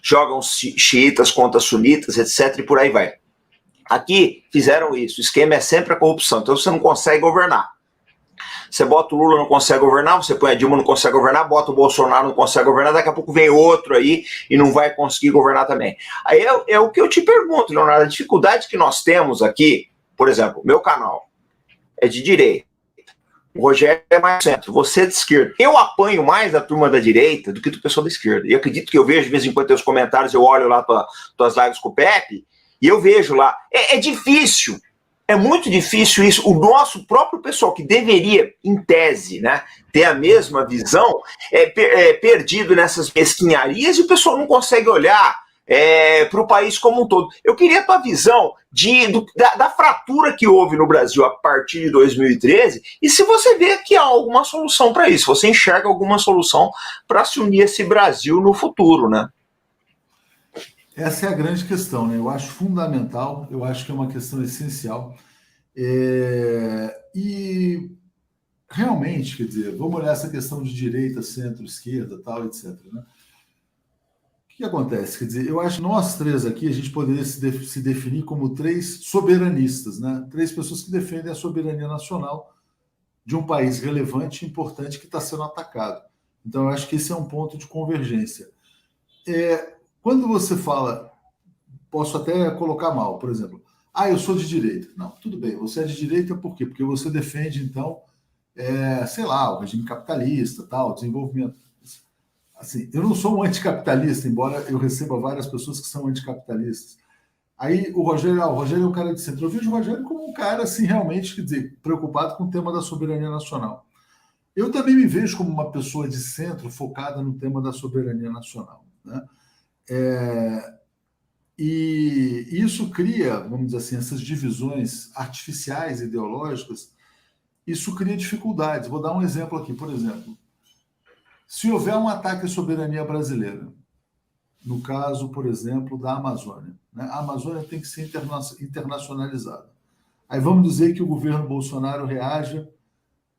jogam xiitas contra sunitas, etc, e por aí vai. Aqui fizeram isso, o esquema é sempre a corrupção, então você não consegue governar. Você bota o Lula, não consegue governar, você põe a Dilma, não consegue governar, bota o Bolsonaro, não consegue governar, daqui a pouco vem outro aí e não vai conseguir governar também. Aí é o que eu te pergunto, Leonardo, a dificuldade que nós temos aqui, por exemplo, meu canal é de direita, o Rogério é mais centro, você é de esquerda. Eu apanho mais da turma da direita do que do pessoal da esquerda. E eu acredito que eu vejo, de vez em quando, teus comentários, eu olho lá tuas lives com o Pepe, e eu vejo lá. É difícil. É muito difícil isso. O nosso próprio pessoal, que deveria, em tese, né, ter a mesma visão, é perdido nessas mesquinharias e o pessoal não consegue olhar para o país como um todo. Eu queria a tua visão da fratura que houve no Brasil a partir de 2013 e se você vê que há alguma solução para isso, você enxerga alguma solução para se unir esse Brasil no futuro, né? Essa é a grande questão, né? Eu acho fundamental, eu acho que é uma questão essencial. E realmente, quer dizer, vamos olhar essa questão de direita, centro, esquerda, tal, etc. Né? O que acontece? Quer dizer, eu acho que nós 3 aqui, a gente poderia se definir como 3 soberanistas, né? 3 pessoas que defendem a soberania nacional de um país relevante e importante que está sendo atacado. Então, eu acho que esse é um ponto de convergência. Quando você fala, posso até colocar mal, por exemplo, eu sou de direita. Não, tudo bem, você é de direita por quê? Porque você defende, então, sei lá, o regime capitalista, tal, desenvolvimento. Assim, eu não sou um anticapitalista, embora eu receba várias pessoas que são anticapitalistas. Aí o Rogério é um cara de centro. Eu vejo o Rogério como um cara, assim, realmente, quer dizer, preocupado com o tema da soberania nacional. Eu também me vejo como uma pessoa de centro focada no tema da soberania nacional, né? E isso cria, vamos dizer assim, essas divisões artificiais, ideológicas, isso cria dificuldades. Vou dar um exemplo aqui, por exemplo. Se houver um ataque à soberania brasileira, no caso, por exemplo, da Amazônia, né? A Amazônia tem que ser internacionalizada. Aí vamos dizer que o governo Bolsonaro reaja.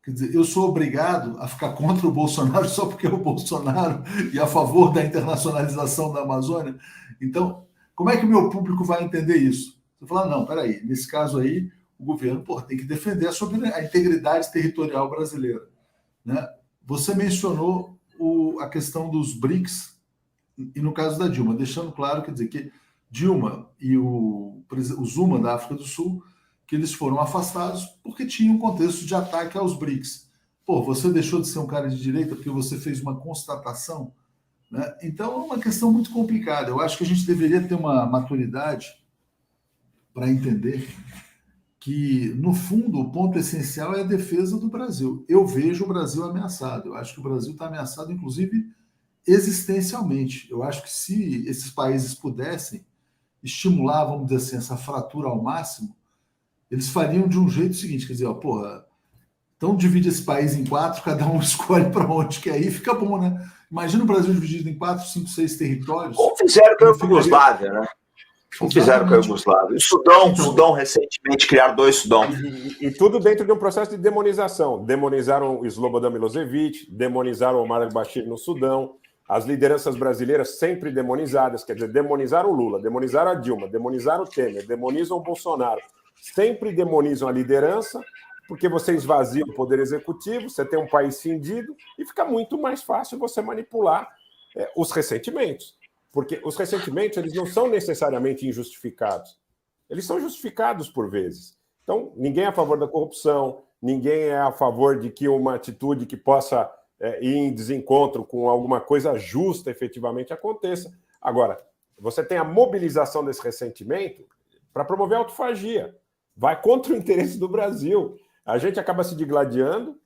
Quer dizer, eu sou obrigado a ficar contra o Bolsonaro só porque é o Bolsonaro e a favor da internacionalização da Amazônia? Então, como é que o meu público vai entender isso? Você fala, não, peraí, nesse caso aí, o governo tem que defender a integridade territorial brasileira, né? Você mencionou a questão dos BRICS, e no caso da Dilma, deixando claro, quer dizer, que Dilma e o Zuma da África do Sul, que eles foram afastados porque tinham um contexto de ataque aos BRICS. Você deixou de ser um cara de direita porque você fez uma constatação, né? Então, é uma questão muito complicada. Eu acho que a gente deveria ter uma maturidade para entender que, no fundo, o ponto essencial é a defesa do Brasil. Eu vejo o Brasil ameaçado. Eu acho que o Brasil está ameaçado, inclusive, existencialmente. Eu acho que se esses países pudessem estimular, vamos dizer assim, essa fratura ao máximo, eles fariam de um jeito seguinte, quer dizer, então divide esse país em 4, cada um escolhe para onde quer ir, fica bom, né? Imagina o Brasil dividido em 4, 5, 6 territórios. Como fizeram com a Iugoslávia, né? Como fizeram com a Iugoslávia. O Sudão, recentemente criaram 2 Sudão. E tudo dentro de um processo de demonização. Demonizaram Slobodan Milosevic, demonizaram Omar al-Bashir no Sudão, as lideranças brasileiras sempre demonizadas, quer dizer, demonizaram o Lula, demonizaram a Dilma, demonizaram o Temer, demonizam o Bolsonaro. Sempre demonizam a liderança porque você esvazia o poder executivo, você tem um país cindido e fica muito mais fácil você manipular os ressentimentos. Porque os ressentimentos eles não são necessariamente injustificados. Eles são justificados por vezes. Então, ninguém é a favor da corrupção, ninguém é a favor de que uma atitude que possa ir em desencontro com alguma coisa justa efetivamente aconteça. Agora, você tem a mobilização desse ressentimento para promover a autofagia. Vai contra o interesse do Brasil. A gente acaba se digladiando,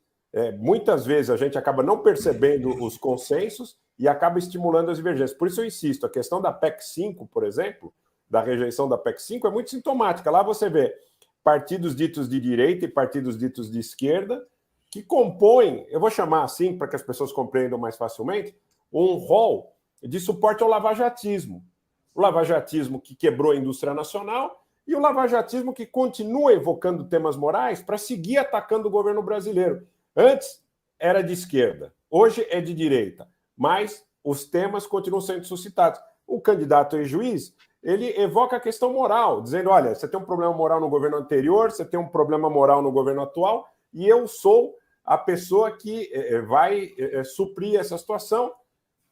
muitas vezes a gente acaba não percebendo os consensos e acaba estimulando as divergências. Por isso eu insisto, a questão da PEC 5, por exemplo, da rejeição da PEC 5 é muito sintomática. Lá você vê partidos ditos de direita e partidos ditos de esquerda que compõem, eu vou chamar assim para que as pessoas compreendam mais facilmente, um rol de suporte ao lavajatismo. O lavajatismo que quebrou a indústria nacional e o lavajatismo que continua evocando temas morais para seguir atacando o governo brasileiro. Antes era de esquerda, hoje é de direita, mas os temas continuam sendo suscitados. O candidato ex-juiz, ele evoca a questão moral, dizendo, olha, você tem um problema moral no governo anterior, você tem um problema moral no governo atual, e eu sou a pessoa que vai suprir essa situação.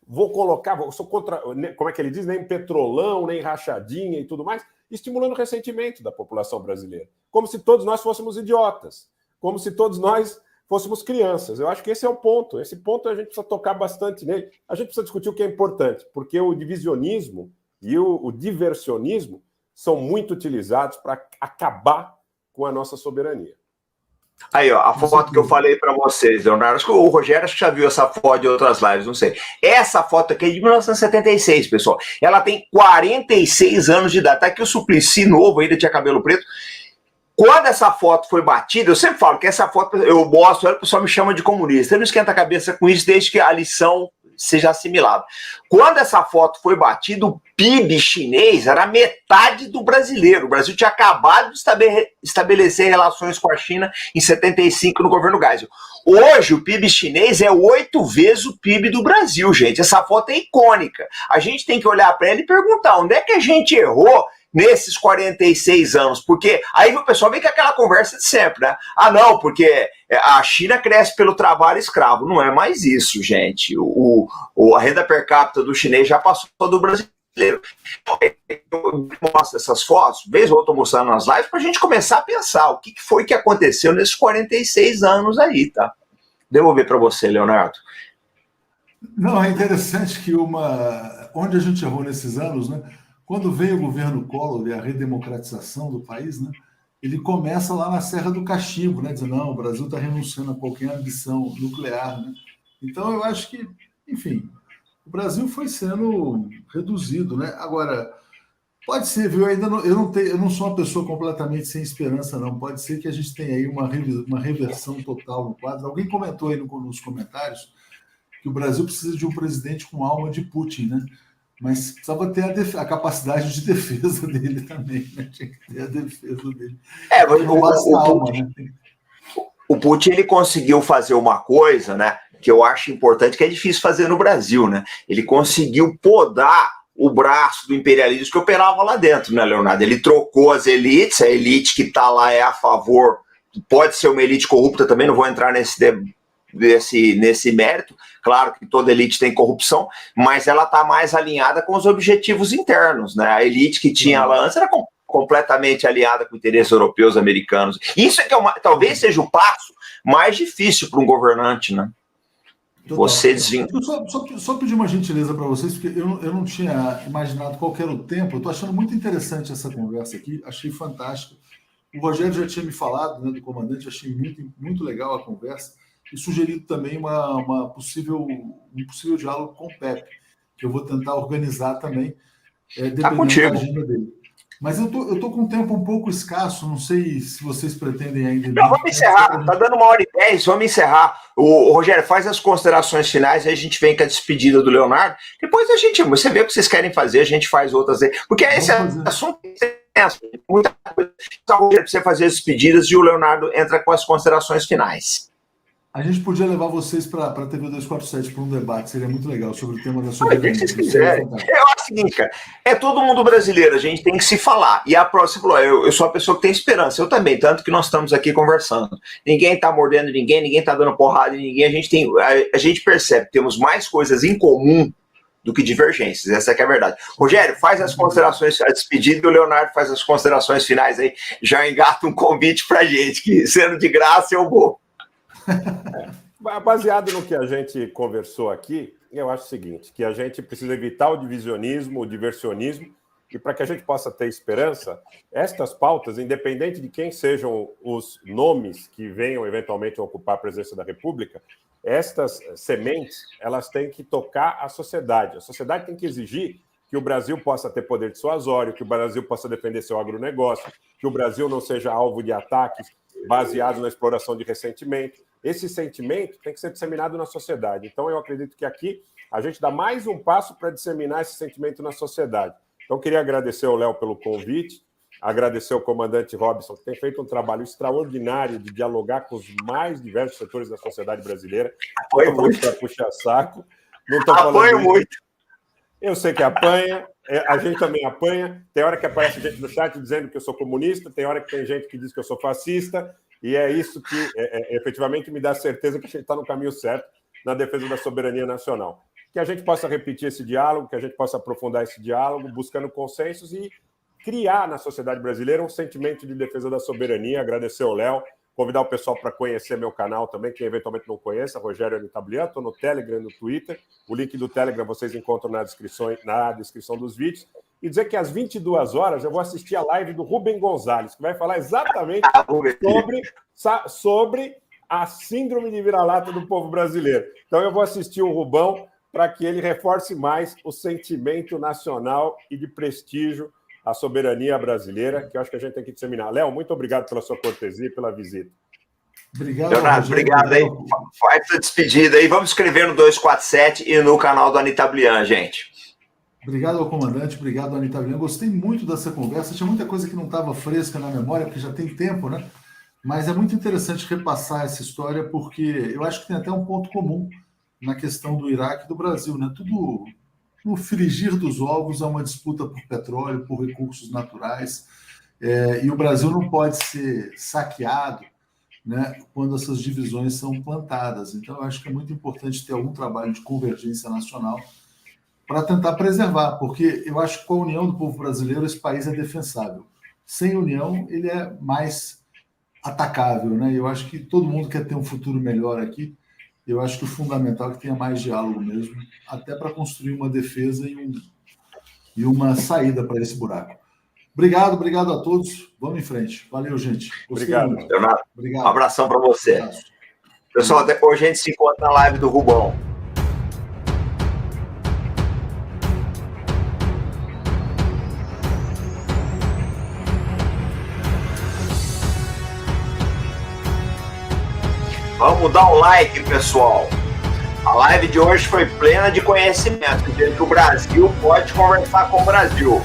Vou colocar, sou contra, como é que ele diz, nem petrolão, nem rachadinha e tudo mais, estimulando o ressentimento da população brasileira. Como se todos nós fôssemos idiotas, como se todos nós fôssemos crianças. Eu acho que esse é o ponto. Esse ponto a gente precisa tocar bastante nele. A gente precisa discutir o que é importante, porque o divisionismo e o diversionismo são muito utilizados para acabar com a nossa soberania. Aí, ó, a foto que eu falei para vocês, Leonardo, acho que o Rogério já viu essa foto de outras lives, não sei. Essa foto aqui é de 1976, pessoal. Ela tem 46 anos de idade. Tá aqui o Suplicy novo, ainda tinha cabelo preto. Quando essa foto foi batida, eu sempre falo que essa foto, eu mostro ela, o pessoal me chama de comunista. Eu não esquenta a cabeça com isso desde que a lição seja assimilada. Quando essa foto foi batida, o PIB chinês era metade do brasileiro. O Brasil tinha acabado de estabelecer relações com a China em 75 no governo Geisel. Hoje, o PIB chinês é 8 vezes o PIB do Brasil, gente. Essa foto é icônica. A gente tem que olhar para ela e perguntar onde é que a gente errou nesses 46 anos, porque aí o pessoal vem com aquela conversa de sempre, né? Ah, não, porque a China cresce pelo trabalho escravo. Não é mais isso, gente. A renda per capita do chinês já passou do brasileiro. Eu mostro essas fotos, vez ou outra eu mostrando nas lives, pra gente começar a pensar o que foi que aconteceu nesses 46 anos aí, tá? Devolver para você, Leonardo. Não, é interessante que onde a gente errou nesses anos, né? Quando veio o governo Collor e a redemocratização do país, né, ele começa lá na Serra do Cachimbo, né, dizendo, não, o Brasil está renunciando a qualquer ambição nuclear. Né? Então, eu acho que, enfim, o Brasil foi sendo reduzido. Né? Agora, pode ser, viu? Eu não sou uma pessoa completamente sem esperança, não. Pode ser que a gente tenha aí uma reversão total no quadro. Alguém comentou aí nos comentários que o Brasil precisa de um presidente com alma de Putin, né? Mas precisava ter a capacidade de defesa dele também, né? Tinha que ter a defesa dele. Não basta a alma, né? O Putin, ele conseguiu fazer uma coisa, né, que eu acho importante, que é difícil fazer no Brasil, né? Ele conseguiu podar o braço do imperialismo que operava lá dentro, né, Leonardo? Ele trocou as elites, a elite que está lá é a favor, pode ser uma elite corrupta também, não vou entrar nesse mérito. Claro que toda elite tem corrupção, mas ela está mais alinhada com os objetivos internos, né? A elite que tinha lá antes era completamente alinhada com interesses europeus, americanos. Isso é que talvez seja o passo mais difícil para um governante, né? Total. Você desvia. Só pedir uma gentileza para vocês, porque eu não tinha imaginado qual era o tempo. Eu estou achando muito interessante essa conversa aqui, achei fantástico. O Rogério já tinha me falado, né, do comandante, achei muito, muito legal a conversa. E sugerido também um possível diálogo com o Pepe, que eu vou tentar organizar também, dependendo da agenda dele. Mas eu tô com um tempo um pouco escasso, não sei se vocês pretendem ainda... Não, vamos encerrar, tá dando 1h10, vamos encerrar. O Rogério, faz as considerações finais, aí a gente vem com a despedida do Leonardo, depois você vê o que vocês querem fazer, a gente faz outras aí, porque esse assunto é muita coisa. Então, Rogério, você fazer as despedidas e o Leonardo entra com as considerações finais. A gente podia levar vocês para a TV 247 para um debate, seria muito legal, sobre o tema da soberania. Se vocês quiserem. Eu acho o seguinte, cara, é todo mundo brasileiro, a gente tem que se falar. E a próxima falou, eu sou a pessoa que tem esperança, eu também, tanto que nós estamos aqui conversando. Ninguém está mordendo ninguém está dando porrada em ninguém, a gente percebe que temos mais coisas em comum do que divergências, essa é que é a verdade. Rogério, faz as considerações, a despedida, e o Leonardo faz as considerações finais aí, já engata um convite pra gente, que sendo de graça eu vou. Baseado no que a gente conversou aqui, eu acho o seguinte, que a gente precisa evitar o divisionismo, o diversionismo, e para que a gente possa ter esperança, estas pautas, independente de quem sejam os nomes que venham eventualmente a ocupar a presidência da República, estas sementes, elas têm que tocar a sociedade. A sociedade tem que exigir que o Brasil possa ter poder dissuasório, que o Brasil possa defender seu agronegócio, que o Brasil não seja alvo de ataques baseados na exploração de ressentimento. Esse sentimento tem que ser disseminado na sociedade. Então, eu acredito que aqui a gente dá mais um passo para disseminar esse sentimento na sociedade. Então, queria agradecer ao Léo pelo convite, agradecer ao comandante Robson, que tem feito um trabalho extraordinário de dialogar com os mais diversos setores da sociedade brasileira. Não estou falando para puxar saco. Não estou falando apanho muito. Eu sei que apanha, a gente também apanha. Tem hora que aparece gente no chat dizendo que eu sou comunista, tem hora que tem gente que diz que eu sou fascista, e é isso que efetivamente me dá certeza que a gente está no caminho certo na defesa da soberania nacional. Que a gente possa repetir esse diálogo, que a gente possa aprofundar esse diálogo, buscando consensos e criar na sociedade brasileira um sentimento de defesa da soberania. Agradecer ao Léo, convidar o pessoal para conhecer meu canal também, quem eventualmente não conheça, Rogério Anitablian, estou no Telegram e no Twitter. O link do Telegram vocês encontram na descrição dos vídeos. E dizer que às 22 horas eu vou assistir a live do Rubem Gonzalez, que vai falar exatamente sobre a síndrome de vira-lata do povo brasileiro. Então eu vou assistir o Rubão para que ele reforce mais o sentimento nacional e de prestígio à soberania brasileira, que eu acho que a gente tem que disseminar. Léo, muito obrigado pela sua cortesia e pela visita. Obrigado, Leonardo, obrigado aí. Faz a despedida aí. Vamos escrever no 247 e no canal do Anitablian, gente. Obrigado ao comandante, obrigado ao Anitablian. Gostei muito dessa conversa. Tinha muita coisa que não estava fresca na memória, porque já tem tempo, né? Mas é muito interessante repassar essa história, porque eu acho que tem até um ponto comum na questão do Iraque e do Brasil, né? Tudo no frigir dos ovos há uma disputa por petróleo, por recursos naturais, e o Brasil não pode ser saqueado, né, quando essas divisões são plantadas. Então, eu acho que é muito importante ter algum trabalho de convergência nacional para tentar preservar, porque eu acho que com a união do povo brasileiro esse país é defensável. Sem união, ele é mais atacável, né? Eu acho que todo mundo quer ter um futuro melhor aqui. Eu acho que o fundamental é que tenha mais diálogo mesmo, até para construir uma defesa e uma saída para esse buraco. Obrigado a todos. Vamos em frente. Valeu, gente. Obrigado. Um abração para você. Pessoal, depois a gente se encontra na live do Rubão. Vamos dar um like, pessoal. A live de hoje foi plena de conhecimento, dizendo que o Brasil pode conversar com o Brasil.